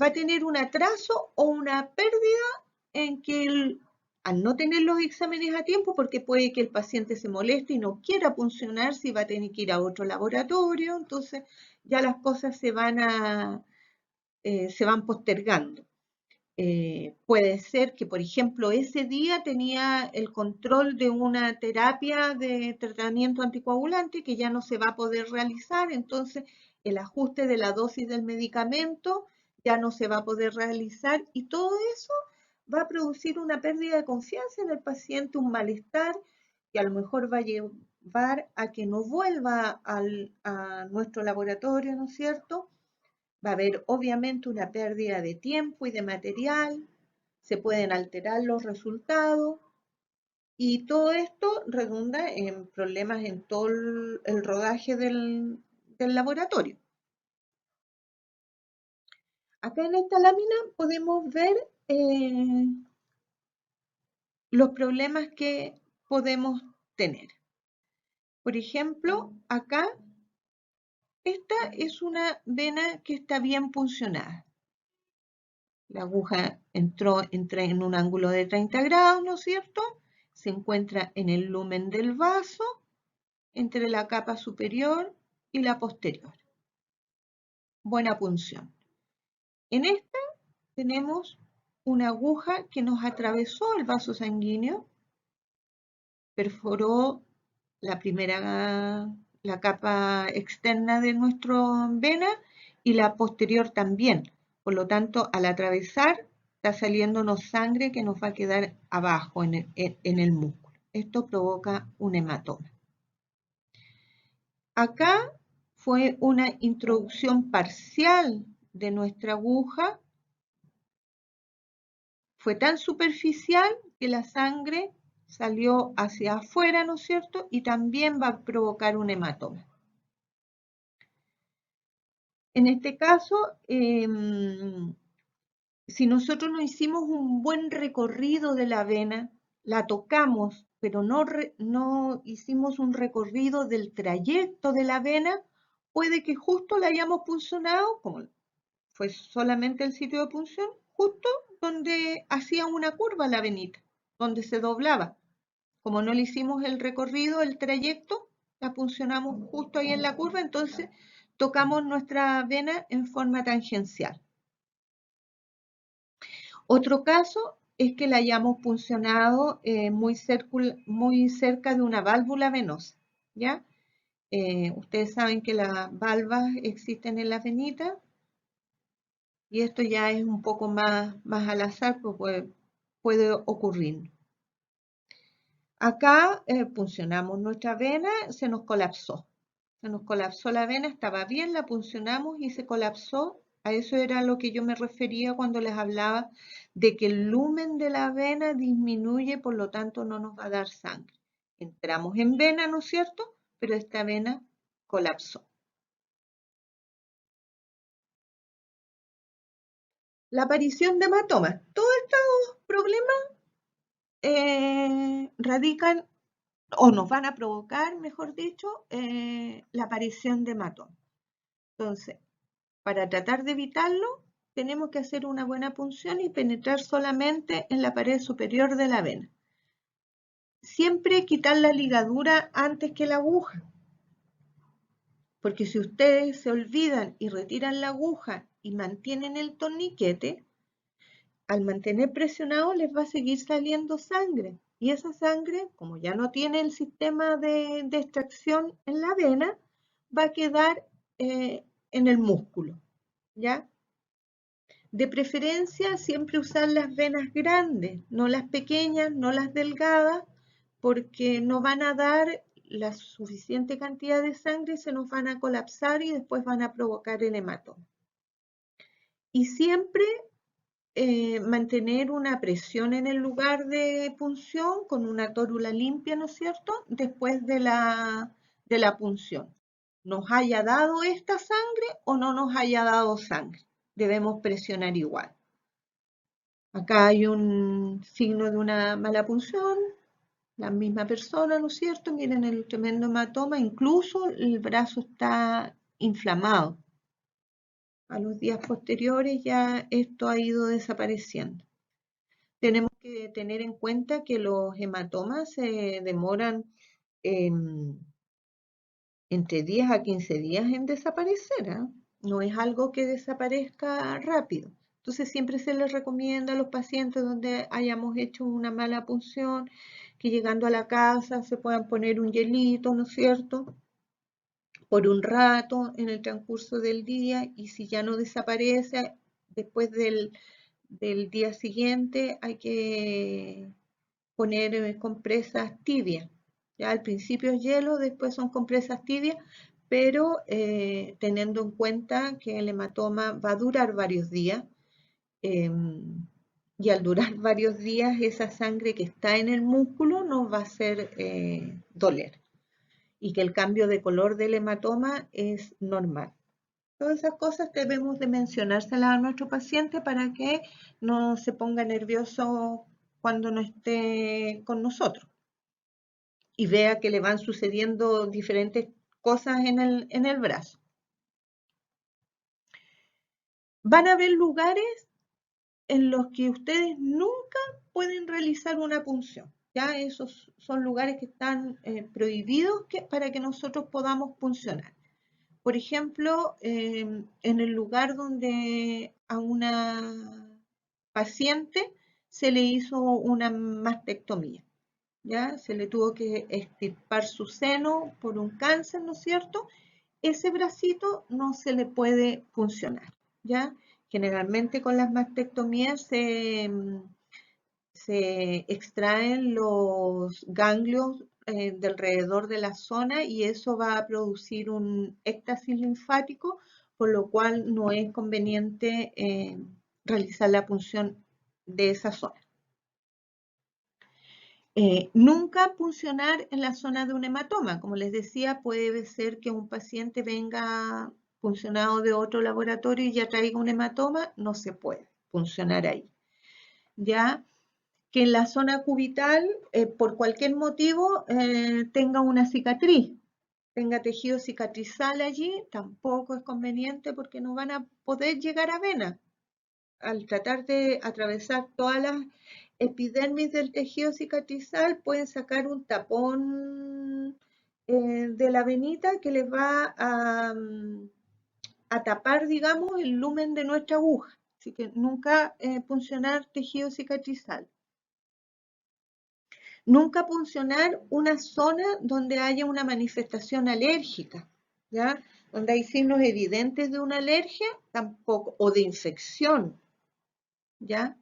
Va a tener un atraso o una pérdida en que al no tener los exámenes a tiempo, porque puede que el paciente se moleste y no quiera puncionar, si va a tener que ir a otro laboratorio, entonces ya las cosas se van postergando. Puede ser que, por ejemplo, ese día tenía el control de una terapia de tratamiento anticoagulante que ya no se va a poder realizar, entonces el ajuste de la dosis del medicamento ya no se va a poder realizar y todo eso va a producir una pérdida de confianza en el paciente, un malestar que a lo mejor va a llevar a que no vuelva a nuestro laboratorio, ¿no es cierto? Va a haber obviamente una pérdida de tiempo y de material, se pueden alterar los resultados y todo esto redunda en problemas en todo el rodaje del laboratorio. Acá en esta lámina podemos ver los problemas que podemos tener. Por ejemplo, acá esta es una vena que está bien puncionada. La aguja entra en un ángulo de 30 grados, ¿no es cierto? Se encuentra en el lumen del vaso, entre la capa superior y la posterior. Buena punción. En esta tenemos una aguja que nos atravesó el vaso sanguíneo, perforó la capa externa de nuestra vena y la posterior también. Por lo tanto, al atravesar, está saliéndonos sangre que nos va a quedar abajo en el músculo. Esto provoca un hematoma. Acá fue una introducción parcial de nuestra aguja. Fue tan superficial que la sangre salió hacia afuera, ¿no es cierto? Y también va a provocar un hematoma. En este caso, si nosotros no hicimos un buen recorrido de la vena, la tocamos, pero no hicimos un recorrido del trayecto de la vena, puede que justo la hayamos puncionado, como fue solamente el sitio de punción, justo donde hacía una curva la venita, donde se doblaba. Como no le hicimos el recorrido, el trayecto, la puncionamos justo ahí en la curva, entonces tocamos nuestra vena en forma tangencial. Otro caso es que la hayamos puncionado muy cerca de una válvula venosa, ¿ya? Ustedes saben que las valvas existen en las venitas y esto ya es un poco más al azar, pues puede ocurrir. Acá puncionamos nuestra vena, se nos colapsó. Se nos colapsó la vena, estaba bien, la puncionamos y se colapsó. A eso era a lo que yo me refería cuando les hablaba de que el lumen de la vena disminuye, por lo tanto no nos va a dar sangre. Entramos en vena, ¿no es cierto? Pero esta vena colapsó. La aparición de hematomas. Todos estos problemas radican o nos van a provocar, mejor dicho, la aparición de hematomas. Entonces, para tratar de evitarlo, tenemos que hacer una buena punción y penetrar solamente en la pared superior de la vena. Siempre quitar la ligadura antes que la aguja, porque si ustedes se olvidan y retiran la aguja y mantienen el torniquete, al mantener presionado les va a seguir saliendo sangre. Y esa sangre, como ya no tiene el sistema de extracción en la vena, va a quedar en el músculo, ¿ya? De preferencia, siempre usar las venas grandes, no las pequeñas, no las delgadas, porque no van a dar la suficiente cantidad de sangre, se nos van a colapsar y después van a provocar el hematoma. Y siempre mantener una presión en el lugar de punción con una tórula limpia, ¿no es cierto?, después de la punción. Nos haya dado esta sangre o no nos haya dado sangre, debemos presionar igual. Acá hay un signo de una mala punción, la misma persona, ¿no es cierto? Miren el tremendo hematoma, incluso el brazo está inflamado. A los días posteriores ya esto ha ido desapareciendo. Tenemos que tener en cuenta que los hematomas se demoran em, entre 10 a 15 días en desaparecer, ¿ah? No es algo que desaparezca rápido. Entonces siempre se les recomienda a los pacientes donde hayamos hecho una mala punción, que llegando a la casa se puedan poner un hielito, ¿no es cierto? Por un rato en el transcurso del día, y si ya no desaparece, después del día siguiente hay que poner compresas tibias. Ya al principio es hielo, después son compresas tibias, pero teniendo en cuenta que el hematoma va a durar varios días, eh, y al durar varios días esa sangre que está en el músculo nos va a hacer doler, y que el cambio de color del hematoma es normal. Todas esas cosas debemos de mencionárselas a nuestro paciente para que no se ponga nervioso cuando no esté con nosotros y vea que le van sucediendo diferentes cosas en el brazo. Van a haber lugares en los que ustedes nunca pueden realizar una punción. Ya esos son lugares que están prohibidos para que nosotros podamos puncionar. Por ejemplo, en el lugar donde a una paciente se le hizo una mastectomía, ¿ya? Se le tuvo que extirpar su seno por un cáncer, ¿no es cierto? Ese bracito no se le puede funcionar, ¿ya? Generalmente con las mastectomías se extraen los ganglios de alrededor de la zona, y eso va a producir un éxtasis linfático, por lo cual no es conveniente realizar la punción de esa zona. Nunca puncionar en la zona de un hematoma. Como les decía, puede ser que un paciente venga puncionado de otro laboratorio y ya traiga un hematoma, no se puede puncionar ahí. Ya que en la zona cubital, por cualquier motivo, tenga una cicatriz, tenga tejido cicatrizal allí, tampoco es conveniente porque no van a poder llegar a vena. Al tratar de atravesar todas las epidermis del tejido cicatrizal, pueden sacar un tapón de la venita que les va a tapar, digamos, el lumen de nuestra aguja. Así que nunca puncionar tejido cicatrizal. Nunca puncionar una zona donde haya una manifestación alérgica, ¿ya? Donde hay signos evidentes de una alergia, tampoco, o de infección, ¿ya?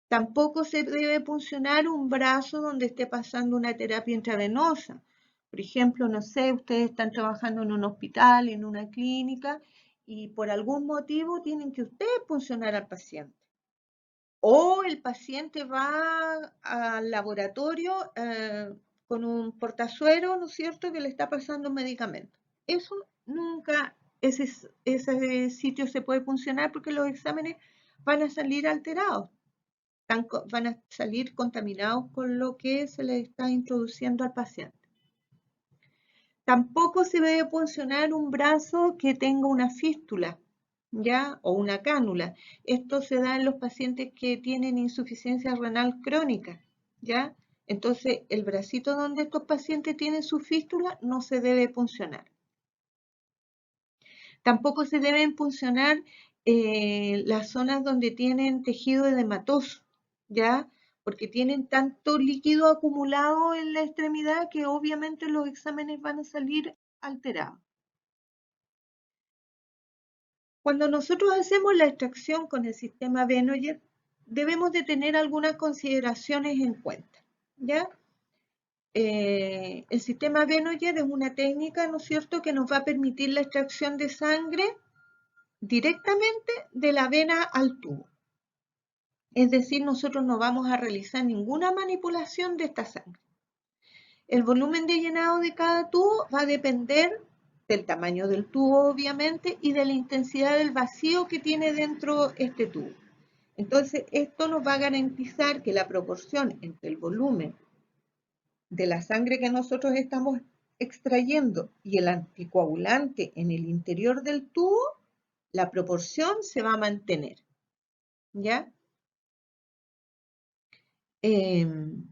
Tampoco se debe puncionar un brazo donde esté pasando una terapia intravenosa. Por ejemplo, no sé, ustedes están trabajando en un hospital, en una clínica, y por algún motivo tienen que ustedes puncionar al paciente. O el paciente va al laboratorio con un portazuero, ¿no es cierto?, que le está pasando un medicamento. Eso nunca, ese sitio se puede funcionar porque los exámenes van a salir alterados, van a salir contaminados con lo que se le está introduciendo al paciente. Tampoco se debe puncionar un brazo que tenga una fístula, ¿ya? O una cánula. Esto se da en los pacientes que tienen insuficiencia renal crónica, ¿ya? Entonces, el bracito donde estos pacientes tienen su fístula no se debe puncionar. Tampoco se deben puncionar las zonas donde tienen tejido edematoso, ¿ya? Porque tienen tanto líquido acumulado en la extremidad que obviamente los exámenes van a salir alterados. Cuando nosotros hacemos la extracción con el sistema Benoyer, debemos de tener algunas consideraciones en cuenta, ¿ya? El sistema Benoyer es una técnica, ¿no es cierto?, que nos va a permitir la extracción de sangre directamente de la vena al tubo. Es decir, nosotros no vamos a realizar ninguna manipulación de esta sangre. El volumen de llenado de cada tubo va a depender del tamaño del tubo, obviamente, y de la intensidad del vacío que tiene dentro este tubo. Entonces, esto nos va a garantizar que la proporción entre el volumen de la sangre que nosotros estamos extrayendo y el anticoagulante en el interior del tubo, la proporción se va a mantener, ¿ya? El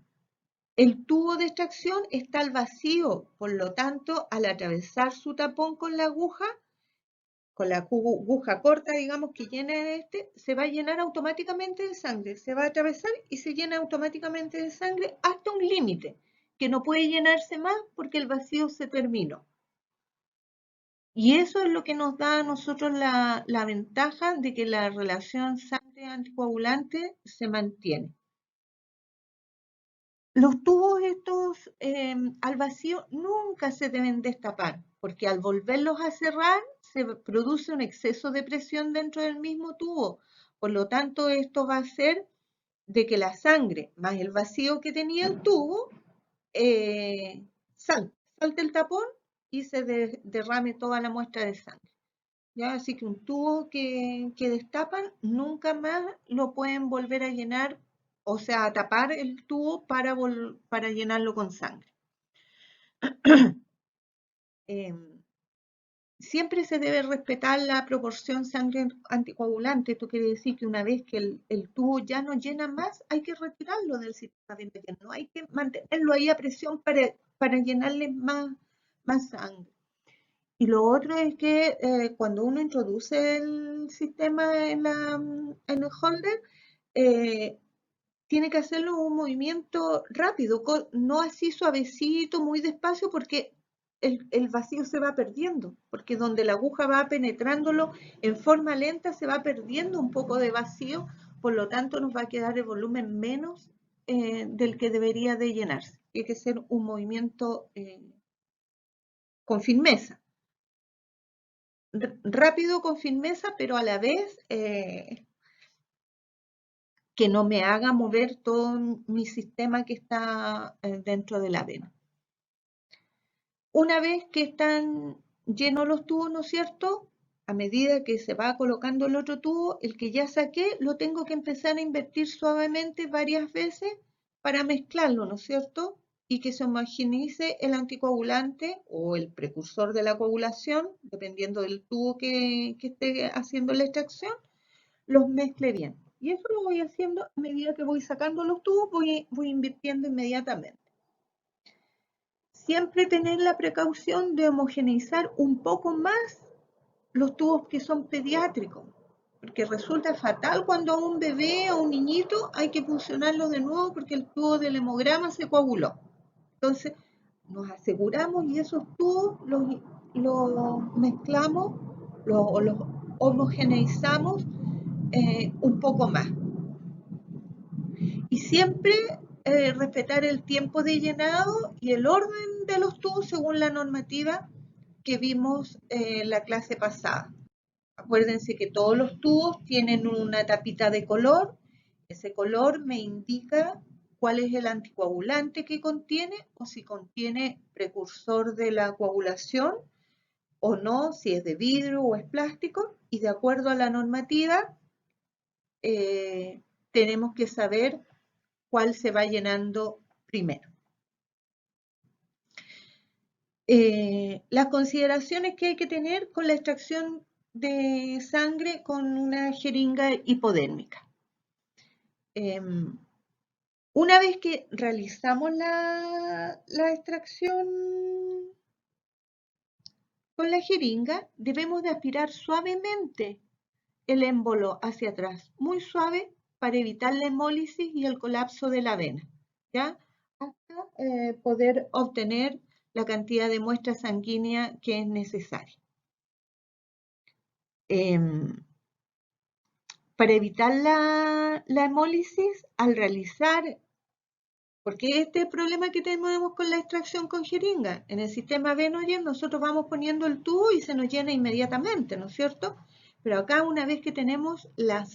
tubo de extracción está al vacío, por lo tanto, al atravesar su tapón con la aguja corta, digamos, que llena se va a llenar automáticamente de sangre, se va a atravesar y se llena automáticamente de sangre hasta un límite, que no puede llenarse más porque el vacío se terminó. Y eso es lo que nos da a nosotros la ventaja de que la relación sangre-anticoagulante se mantiene. Los tubos estos al vacío nunca se deben destapar, porque al volverlos a cerrar se produce un exceso de presión dentro del mismo tubo. Por lo tanto, esto va a hacer de que la sangre más el vacío que tenía el tubo salte el tapón y se derrame toda la muestra de sangre. ¿Ya? Así que un tubo que destapan nunca más lo pueden volver a llenar, o sea, a tapar el tubo para llenarlo con sangre. Siempre se debe respetar la proporción sangre anticoagulante. Esto quiere decir que una vez que el tubo ya no llena más, hay que retirarlo del sistema venoso. No hay que mantenerlo ahí a presión para llenarle más sangre. Y lo otro es que cuando uno introduce el sistema en el holder, eh, tiene que hacerlo un movimiento rápido, no así suavecito, muy despacio, porque el vacío se va perdiendo, porque donde la aguja va penetrándolo en forma lenta se va perdiendo un poco de vacío, por lo tanto nos va a quedar el volumen menos del que debería de llenarse. Tiene que ser un movimiento con firmeza. Rápido con firmeza, pero a la vez que no me haga mover todo mi sistema que está dentro de la vena. Una vez que están llenos los tubos, ¿no es cierto? A medida que se va colocando el otro tubo, el que ya saqué, lo tengo que empezar a invertir suavemente varias veces para mezclarlo, ¿no es cierto? Y que se homogeneice el anticoagulante o el precursor de la coagulación, dependiendo del tubo que esté haciendo la extracción, los mezcle bien. Y eso lo voy haciendo a medida que voy sacando los tubos, voy invirtiendo inmediatamente. Siempre tener la precaución de homogeneizar un poco más los tubos que son pediátricos, porque resulta fatal cuando a un bebé o un niñito hay que funcionarlo de nuevo porque el tubo del hemograma se coaguló. Entonces, nos aseguramos y esos tubos los mezclamos, los homogeneizamos un poco más. Y siempre respetar el tiempo de llenado y el orden de los tubos según la normativa que vimos en la clase pasada. Acuérdense que todos los tubos tienen una tapita de color. Ese color me indica cuál es el anticoagulante que contiene o si contiene precursor de la coagulación o no, si es de vidrio o es plástico. Y de acuerdo a la normativa, tenemos que saber cuál se va llenando primero. Las consideraciones que hay que tener con la extracción de sangre con una jeringa hipodérmica. Una vez que realizamos la extracción con la jeringa, debemos de aspirar suavemente el émbolo hacia atrás, muy suave para evitar la hemólisis y el colapso de la vena, ¿ya? Hasta poder obtener la cantidad de muestra sanguínea que es necesaria. Para evitar la hemólisis, al realizar, porque este es el problema que tenemos con la extracción con jeringa, en el sistema Venogen nosotros vamos poniendo el tubo y se nos llena inmediatamente, ¿no es cierto? Pero acá una vez que tenemos la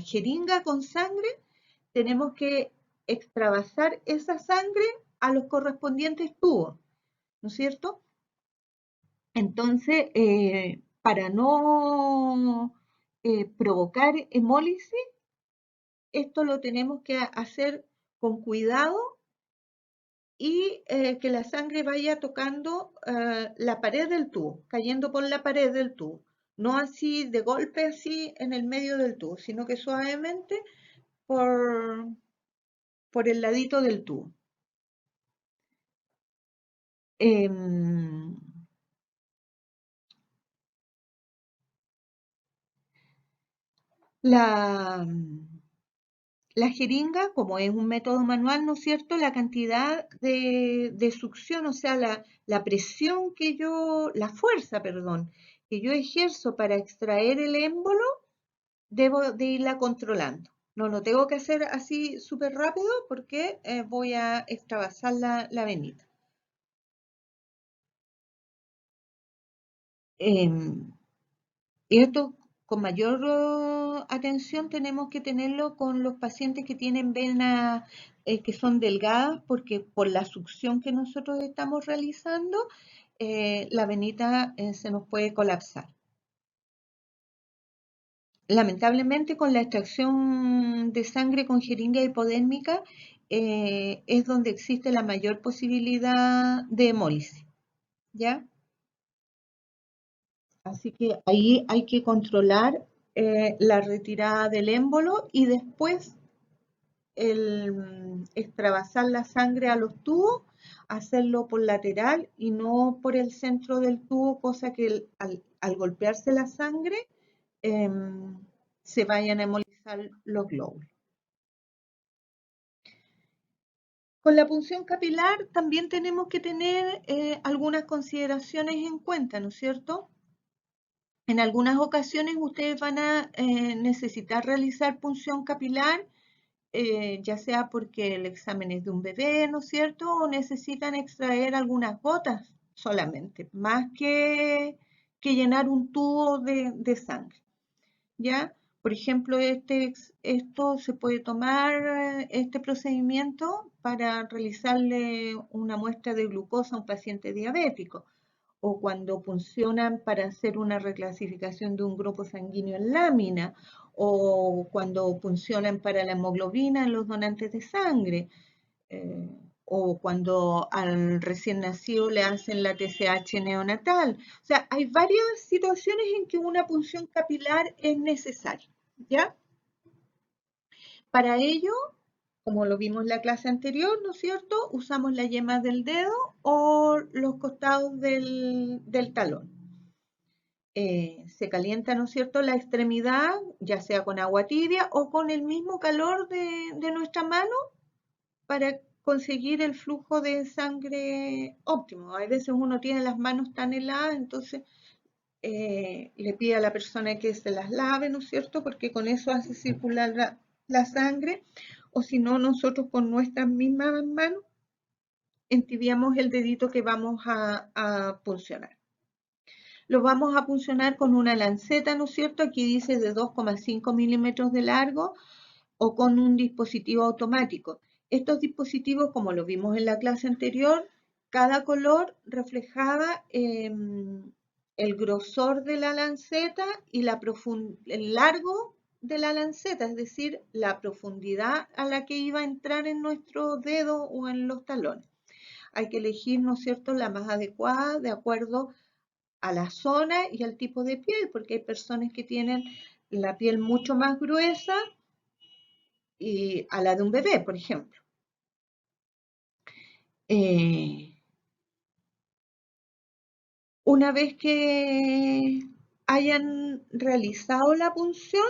jeringa con sangre, tenemos que extravasar esa sangre a los correspondientes tubos, ¿no es cierto? Entonces, para no provocar hemólisis, esto lo tenemos que hacer con cuidado y que la sangre vaya tocando la pared del tubo, cayendo por la pared del tubo. No así de golpe, así en el medio del tubo, sino que suavemente por, por el ladito del tubo. Em, la, la jeringa, como es un método manual, ¿no es cierto? La cantidad de succión, o sea, la presión que yo, la fuerza, perdón, que yo ejerzo para extraer el émbolo, debo de irla controlando. No lo tengo que hacer así súper rápido porque voy a extravasar la venita. Em, y esto con mayor atención tenemos que tenerlo con los pacientes que tienen venas que son delgadas porque por la succión que nosotros estamos realizando, la venita se nos puede colapsar. Lamentablemente, con la extracción de sangre con jeringa hipodérmica es donde existe la mayor posibilidad de hemólisis, ¿ya? Así que ahí hay que controlar la retirada del émbolo y después el extravasar la sangre a los tubos, hacerlo por lateral y no por el centro del tubo, cosa que al golpearse la sangre em, se vayan a hemolizar los glóbulos. Con la punción capilar también tenemos que tener algunas consideraciones en cuenta, ¿no es cierto? En algunas ocasiones ustedes van a necesitar realizar punción capilar, ya sea porque el examen es de un bebé, ¿no es cierto? O necesitan extraer algunas gotas solamente, más que llenar un tubo de sangre. ¿Ya? Por ejemplo, esto se puede tomar, este procedimiento para realizarle una muestra de glucosa a un paciente diabético o cuando funcionan para hacer una reclasificación de un grupo sanguíneo en lámina o cuando funcionan para la hemoglobina en los donantes de sangre. eh, o cuando al recién nacido le hacen la TSH neonatal. O sea, hay varias situaciones en que una punción capilar es necesaria, ¿ya? Para ello, como lo vimos en la clase anterior, ¿no es cierto? Usamos la yema del dedo o los costados del talón. Se calienta, ¿no es cierto?, la extremidad, ya sea con agua tibia o con el mismo calor de nuestra mano para conseguir el flujo de sangre óptimo. A veces uno tiene las manos tan heladas, entonces le pide a la persona que se las lave, ¿no es cierto? Porque con eso hace circular la sangre. O si no, nosotros con nuestras mismas manos entibiamos el dedito que vamos a puncionar. Lo vamos a puncionar con una lanceta, ¿no es cierto? Aquí dice de 2,5 milímetros de largo o con un dispositivo automático. Estos dispositivos, como lo vimos en la clase anterior, cada color reflejaba el grosor de la lanceta y el largo de la lanceta, es decir, la profundidad a la que iba a entrar en nuestro dedo o en los talones. Hay que elegir, ¿no es cierto?, la más adecuada de acuerdo a la zona y al tipo de piel, porque hay personas que tienen la piel mucho más gruesa y a la de un bebé, por ejemplo. Eh, una vez que hayan realizado la punción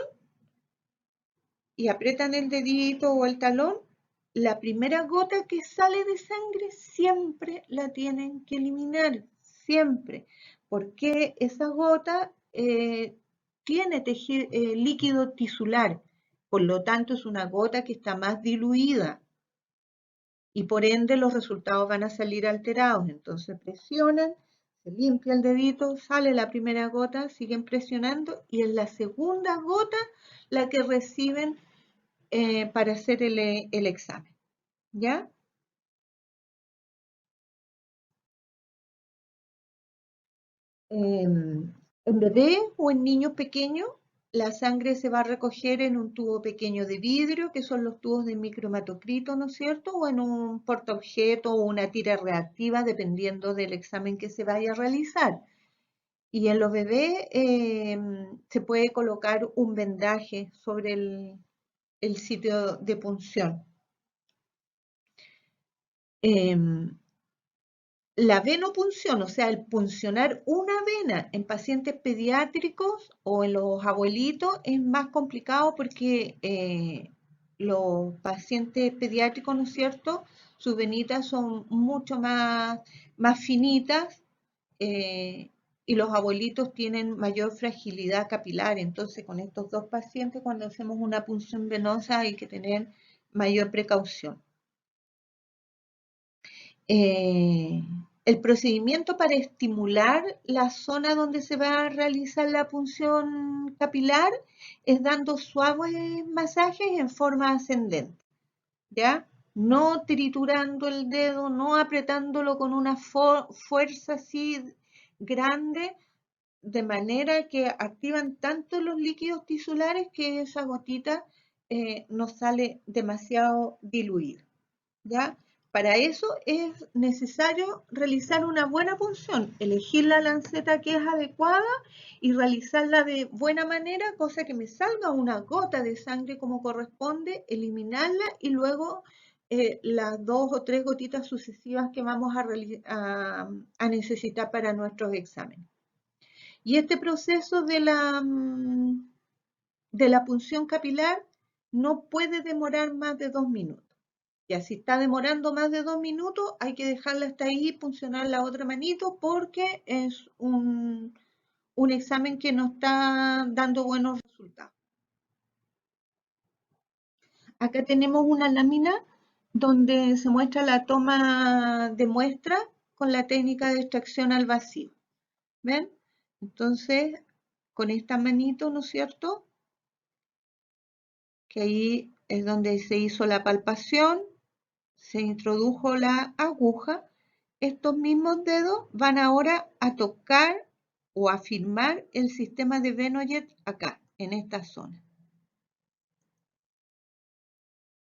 y aprietan el dedito o el talón, la primera gota que sale de sangre siempre la tienen que eliminar, siempre, porque esa gota tiene líquido tisular, por lo tanto es una gota que está más diluida y por ende los resultados van a salir alterados. Entonces presionan, se limpia el dedito, sale la primera gota, siguen presionando y es la segunda gota la que reciben para hacer el examen. ¿Ya? En bebé o en niños pequeños La sangre se va a recoger en un tubo pequeño de vidrio, que son los tubos de micromatocrito, ¿no es cierto? O en un portaobjeto o una tira reactiva, dependiendo del examen que se vaya a realizar. Y en los bebés se puede colocar un vendaje sobre el sitio de punción. La venopunción, o sea, el puncionar una vena en pacientes pediátricos o en los abuelitos es más complicado porque los pacientes pediátricos, ¿no es cierto? Sus venitas son mucho más finitas eh, y los abuelitos tienen mayor fragilidad capilar. Entonces, con estos dos pacientes, cuando hacemos una punción venosa hay que tener mayor precaución. Eh, el procedimiento para estimular la zona donde se va a realizar la punción capilar es dando suaves masajes en forma ascendente, ¿ya? No triturando el dedo, no apretándolo con una fuerza así grande, de manera que activan tanto los líquidos tisulares que esa gotita nos sale demasiado diluida, ¿ya? Para eso es necesario realizar una buena punción, elegir la lanceta que es adecuada y realizarla de buena manera, cosa que me salga una gota de sangre como corresponde, eliminarla y luego las 2 o 3 gotitas sucesivas que vamos a necesitar para nuestros exámenes. Y este proceso de la punción capilar no puede demorar más de 2 minutos. Ya si está demorando más de 2 minutos, hay que dejarla hasta ahí y puncionar la otra manito porque es un examen que no está dando buenos resultados. Acá tenemos una lámina donde se muestra la toma de muestra con la técnica de extracción al vacío. ¿Ven? Entonces, con esta manito, ¿no es cierto? Que ahí es donde se hizo la palpación, se introdujo la aguja. Estos mismos dedos van ahora a tocar o a firmar el sistema de Venojet acá, en esta zona.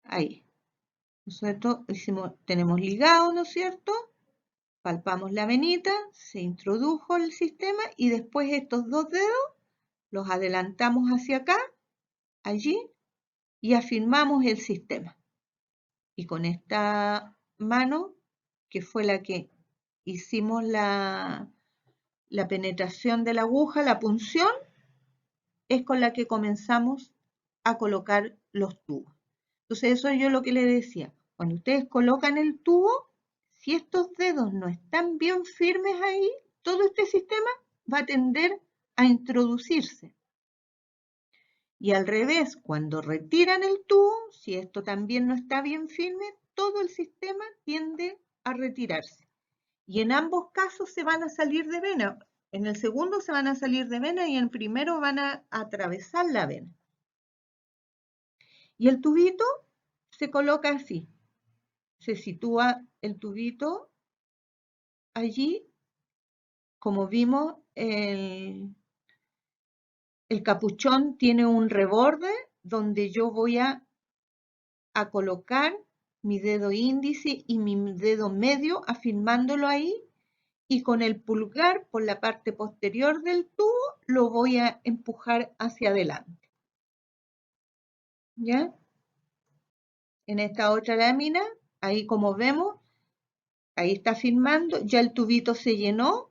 Ahí. Nosotros tenemos ligado, ¿no es cierto? Palpamos la venita, se introdujo el sistema y después estos dos dedos los adelantamos hacia acá, allí, y afirmamos el sistema. Y con esta mano, que fue la que hicimos la penetración de la aguja, la punción, es con la que comenzamos a colocar los tubos. Entonces eso yo lo que le decía, cuando ustedes colocan el tubo, si estos dedos no están bien firmes ahí, todo este sistema va a tender a introducirse. Y al revés, cuando retiran el tubo, si esto también no está bien firme, todo el sistema tiende a retirarse. Y en ambos casos se van a salir de vena. En el segundo se van a salir de vena y en el primero van a atravesar la vena. Y el tubito se coloca así. Se sitúa el tubito allí. Como vimos, el capuchón tiene un reborde donde yo voy a colocar mi dedo índice y mi dedo medio afirmándolo ahí y con el pulgar por la parte posterior del tubo lo voy a empujar hacia adelante. ¿Ya? En esta otra lámina, ahí como vemos, ahí está firmando, ya el tubito se llenó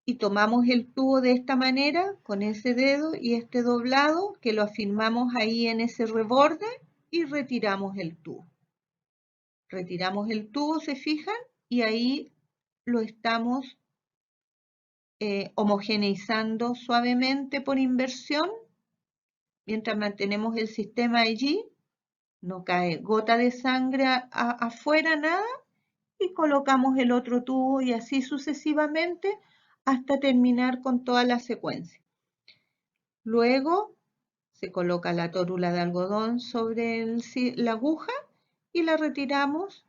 y tomamos el tubo de esta manera con ese dedo y este doblado que lo afirmamos ahí en ese reborde y retiramos el tubo. Retiramos el tubo, se fijan, y ahí lo estamos homogeneizando suavemente por inversión. Mientras mantenemos el sistema allí, no cae gota de sangre afuera, nada, y colocamos el otro tubo y así sucesivamente hasta terminar con toda la secuencia. Luego se coloca la tórula de algodón sobre la aguja y la retiramos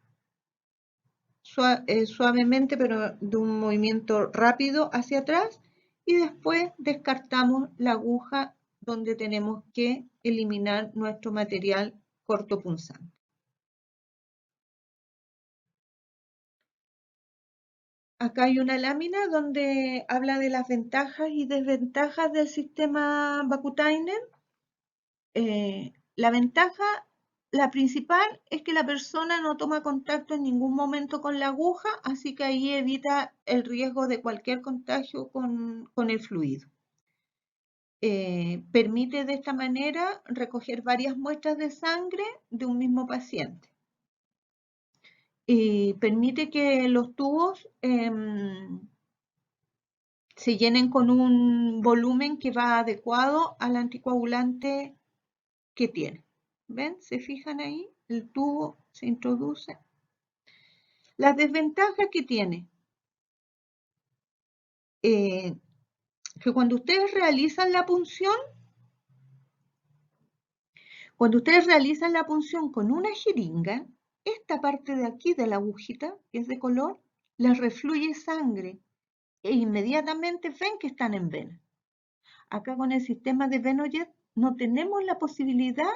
suavemente, pero de un movimiento rápido hacia atrás y después descartamos la aguja donde tenemos que eliminar nuestro material cortopunzante. Acá hay una lámina donde habla de las ventajas y desventajas del sistema Bakutainen. La ventaja, la principal, es que la persona no toma contacto en ningún momento con la aguja, así que ahí evita el riesgo de cualquier contagio con el fluido. Permite de esta manera recoger varias muestras de sangre de un mismo paciente. Y permite que los tubos se llenen con un volumen que va adecuado al anticoagulante que tiene. ¿Ven? ¿Se fijan ahí? El tubo se introduce. Las desventajas que tiene, que cuando ustedes realizan la punción, con una jeringa, esta parte de aquí de la agujita, que es de color, les refluye sangre e inmediatamente ven que están en vena. Acá con el sistema de Venojet no tenemos la posibilidad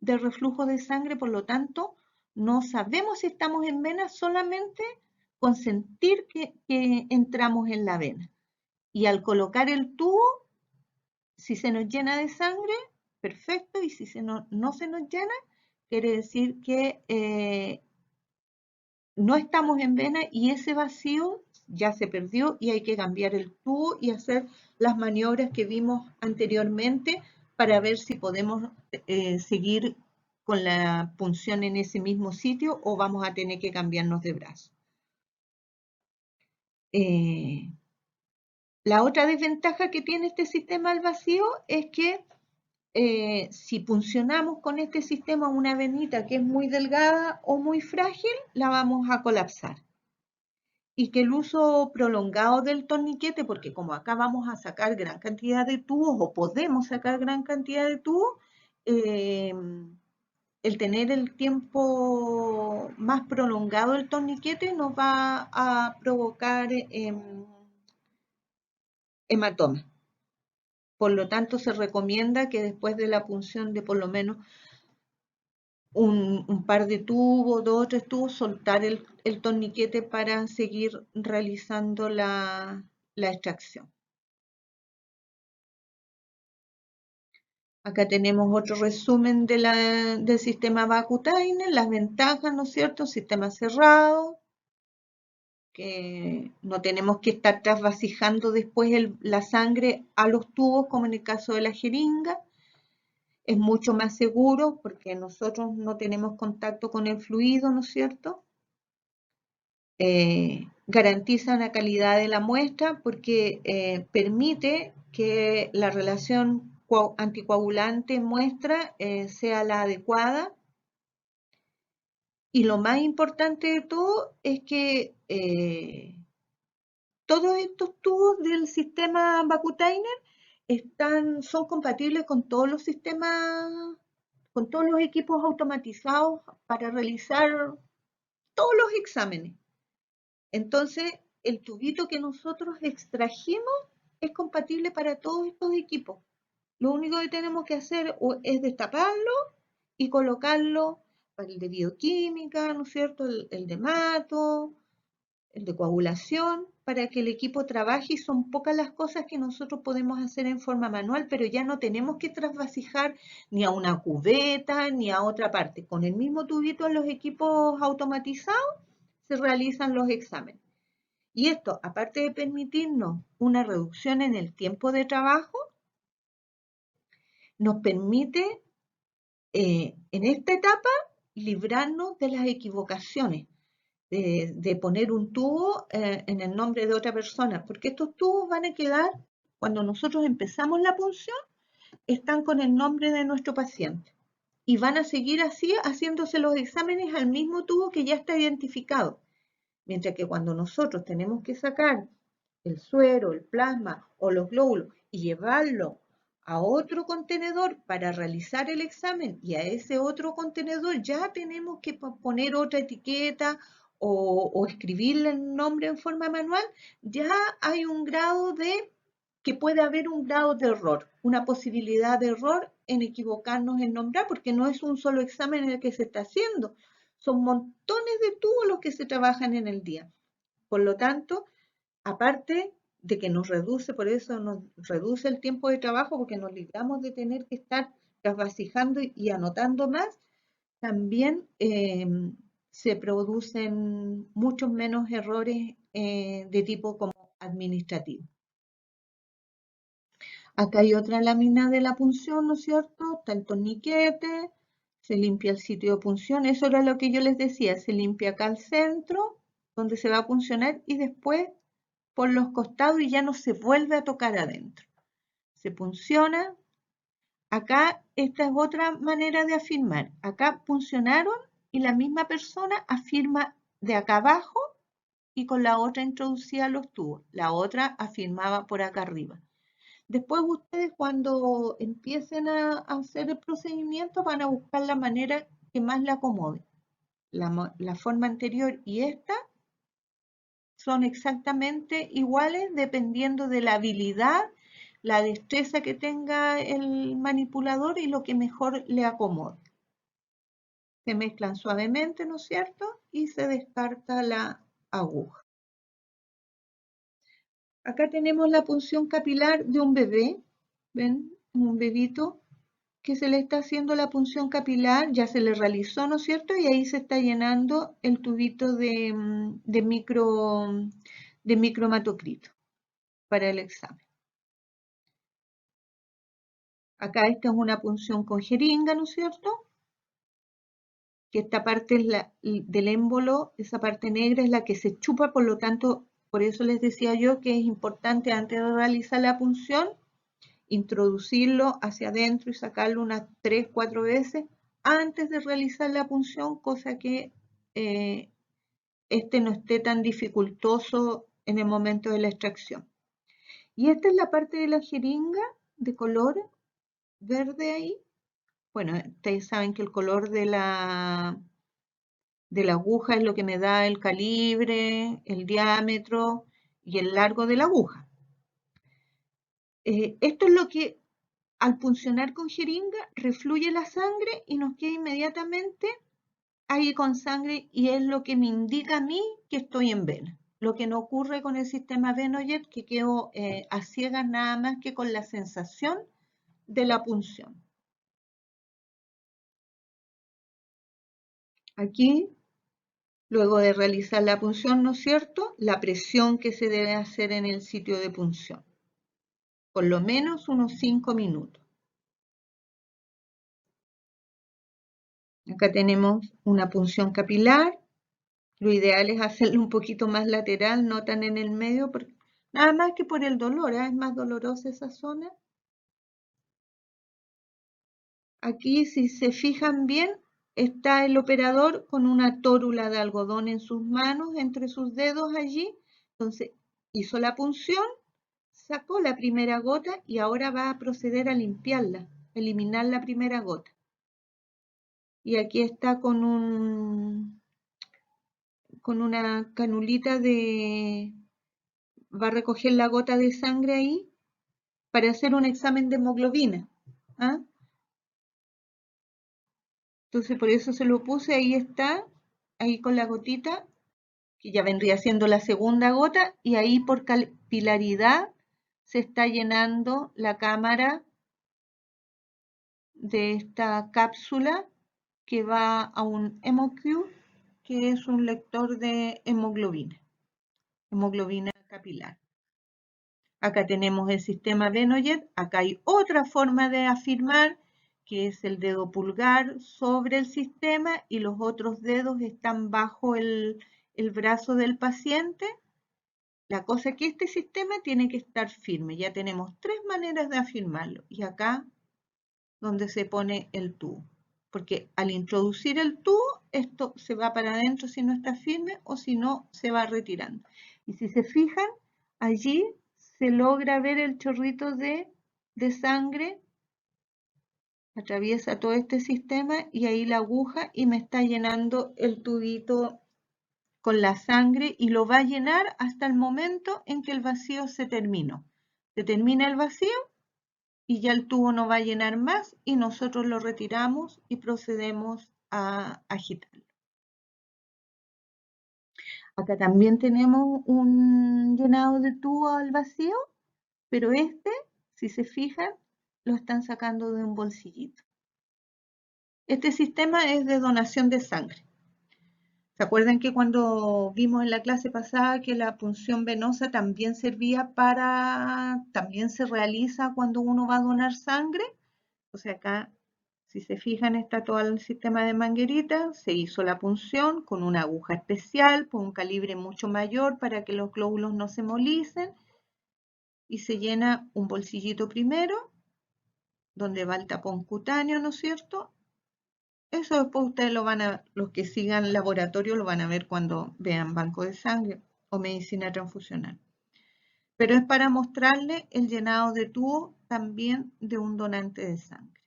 de reflujo de sangre, por lo tanto, no sabemos si estamos en vena solamente con sentir que entramos en la vena. Y al colocar el tubo, si se nos llena de sangre, perfecto, y si no se nos llena, quiere decir que no estamos en vena y ese vacío ya se perdió y hay que cambiar el tubo y hacer las maniobras que vimos anteriormente para ver si podemos seguir con la punción en ese mismo sitio o vamos a tener que cambiarnos de brazo. La otra desventaja que tiene este sistema al vacío es que si puncionamos con este sistema una venita que es muy delgada o muy frágil, la vamos a colapsar. Y que el uso prolongado del torniquete, porque como acá vamos a sacar gran cantidad de tubos o podemos sacar gran cantidad de tubos, el tener el tiempo más prolongado del torniquete nos va a provocar hematomas. Por lo tanto, se recomienda que después de la punción de por lo menos un par de tubos, 2 o 3 tubos, soltar el torniquete para seguir realizando la extracción. Acá tenemos otro resumen del sistema Bakutainen, las ventajas, ¿no es cierto? Sistema cerrado, que no tenemos que estar trasvasijando después la sangre a los tubos como en el caso de la jeringa. Es mucho más seguro porque nosotros no tenemos contacto con el fluido, ¿no es cierto? Garantiza la calidad de la muestra porque permite que la relación anticoagulante-muestra sea la adecuada. Y lo más importante de todo es que todos estos tubos del sistema Bakutainen son compatibles con todos los sistemas, con todos los equipos automatizados para realizar todos los exámenes. Entonces, el tubito que nosotros extrajimos es compatible para todos estos equipos. Lo único que tenemos que hacer es destaparlo y colocarlo para el de bioquímica, ¿no es cierto? El de mato, el de coagulación, para que el equipo trabaje y son pocas las cosas que nosotros podemos hacer en forma manual, pero ya no tenemos que trasvasijar ni a una cubeta ni a otra parte. Con el mismo tubito en los equipos automatizados se realizan los exámenes. Y esto, aparte de permitirnos una reducción en el tiempo de trabajo, nos permite en esta etapa librarnos de las equivocaciones, de poner un tubo en el nombre de otra persona, porque estos tubos van a quedar, cuando nosotros empezamos la punción, están con el nombre de nuestro paciente y van a seguir así haciéndose los exámenes al mismo tubo que ya está identificado. Mientras que cuando nosotros tenemos que sacar el suero, el plasma o los glóbulos y llevarlo a otro contenedor para realizar el examen y a ese otro contenedor ya tenemos que poner otra etiqueta o escribirle el nombre en forma manual, ya hay un grado de que puede haber un grado de error, una posibilidad de error en equivocarnos en nombrar, porque no es un solo examen en el que se está haciendo, son montones de tubos los que se trabajan en el día. Por lo tanto, aparte de que nos reduce, por eso nos reduce el tiempo de trabajo, porque nos libramos de tener que estar trasvasijando y anotando más, también se producen muchos menos errores de tipo como administrativo. Acá hay otra lámina de la punción, ¿no es cierto? Está el torniquete, se limpia el sitio de punción, eso era lo que yo les decía, se limpia acá al centro, donde se va a puncionar, y después por los costados y ya no se vuelve a tocar adentro. Se punciona. Acá esta es otra manera de afirmar. Acá puncionaron y la misma persona afirma de acá abajo y con la otra introducía los tubos. La otra afirmaba por acá arriba. Después ustedes cuando empiecen a hacer el procedimiento van a buscar la manera que más le acomode. La forma anterior y esta son exactamente iguales dependiendo de la habilidad, la destreza que tenga el manipulador y lo que mejor le acomode. Se mezclan suavemente, ¿no es cierto? Y se descarta la aguja. Acá tenemos la punción capilar de un bebé, ¿ven? Un bebito que se le está haciendo la punción capilar, ya se le realizó, ¿no es cierto? Y ahí se está llenando el tubito de micromatocrito para el examen. Acá esta es una punción con jeringa, ¿no es cierto? Que esta parte es del émbolo, esa parte negra es la que se chupa, por lo tanto, por eso les decía yo que es importante antes de realizar la punción, introducirlo hacia adentro y sacarlo unas 3, 4 veces antes de realizar la punción, cosa que este no esté tan dificultoso en el momento de la extracción. Y esta es la parte de la jeringa de color verde ahí. Bueno, ustedes saben que el color de la aguja es lo que me da el calibre, el diámetro y el largo de la aguja. Esto es lo que al puncionar con jeringa refluye la sangre y nos queda inmediatamente ahí con sangre y es lo que me indica a mí que estoy en vena. Lo que no ocurre con el sistema Venojet, que quedo a ciegas nada más que con la sensación de la punción. Aquí, luego de realizar la punción, ¿no es cierto?, la presión que se debe hacer en el sitio de punción. Por lo menos unos 5 minutos. Acá tenemos una punción capilar. Lo ideal es hacerlo un poquito más lateral, no tan en el medio, porque, nada más que por el dolor, es más dolorosa esa zona. Aquí, si se fijan bien, está el operador con una tórula de algodón en sus manos, entre sus dedos allí. Entonces, hizo la punción, sacó la primera gota y ahora va a proceder a limpiarla, eliminar la primera gota. Y aquí está con una canulita va a recoger la gota de sangre ahí para hacer un examen de hemoglobina. ¿Ah? Entonces por eso se lo puse, ahí está, ahí con la gotita, que ya vendría siendo la segunda gota, y ahí por capilaridad se está llenando la cámara de esta cápsula que va a un HemoCube, que es un lector de hemoglobina capilar. Acá tenemos el sistema Venojet, acá hay otra forma de afirmar, que es el dedo pulgar sobre el sistema y los otros dedos están bajo el brazo del paciente. La cosa es que este sistema tiene que estar firme. Ya tenemos 3 maneras de afirmarlo. Y acá donde se pone el tubo. Porque al introducir el tubo, esto se va para adentro si no está firme o si no, se va retirando. Y si se fijan, allí se logra ver el chorrito de sangre, atraviesa todo este sistema y ahí la aguja y me está llenando el tubito con la sangre y lo va a llenar hasta el momento en que el vacío se terminó. Se termina el vacío y ya el tubo no va a llenar más y nosotros lo retiramos y procedemos a agitarlo. Acá también tenemos un llenado de tubo al vacío, pero este, si se fijan, lo están sacando de un bolsillito. Este sistema es de donación de sangre. ¿Se acuerdan que cuando vimos en la clase pasada que la punción venosa también servía también se realiza cuando uno va a donar sangre? O sea, acá, si se fijan, está todo el sistema de manguerita, se hizo la punción con una aguja especial, por un calibre mucho mayor para que los glóbulos no se molicen, y se llena un bolsillito primero, donde va el tapón cutáneo, ¿no es cierto? Eso después ustedes los que sigan laboratorio lo van a ver cuando vean banco de sangre o medicina transfusional. Pero es para mostrarle el llenado de tubo también de un donante de sangre.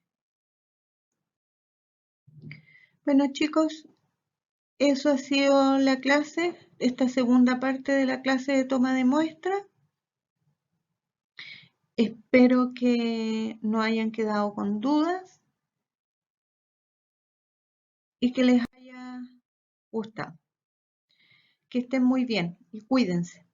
Bueno, chicos, eso ha sido la clase, esta segunda parte de la clase de toma de muestra. Espero que no hayan quedado con dudas y que les haya gustado. Que estén muy bien y cuídense.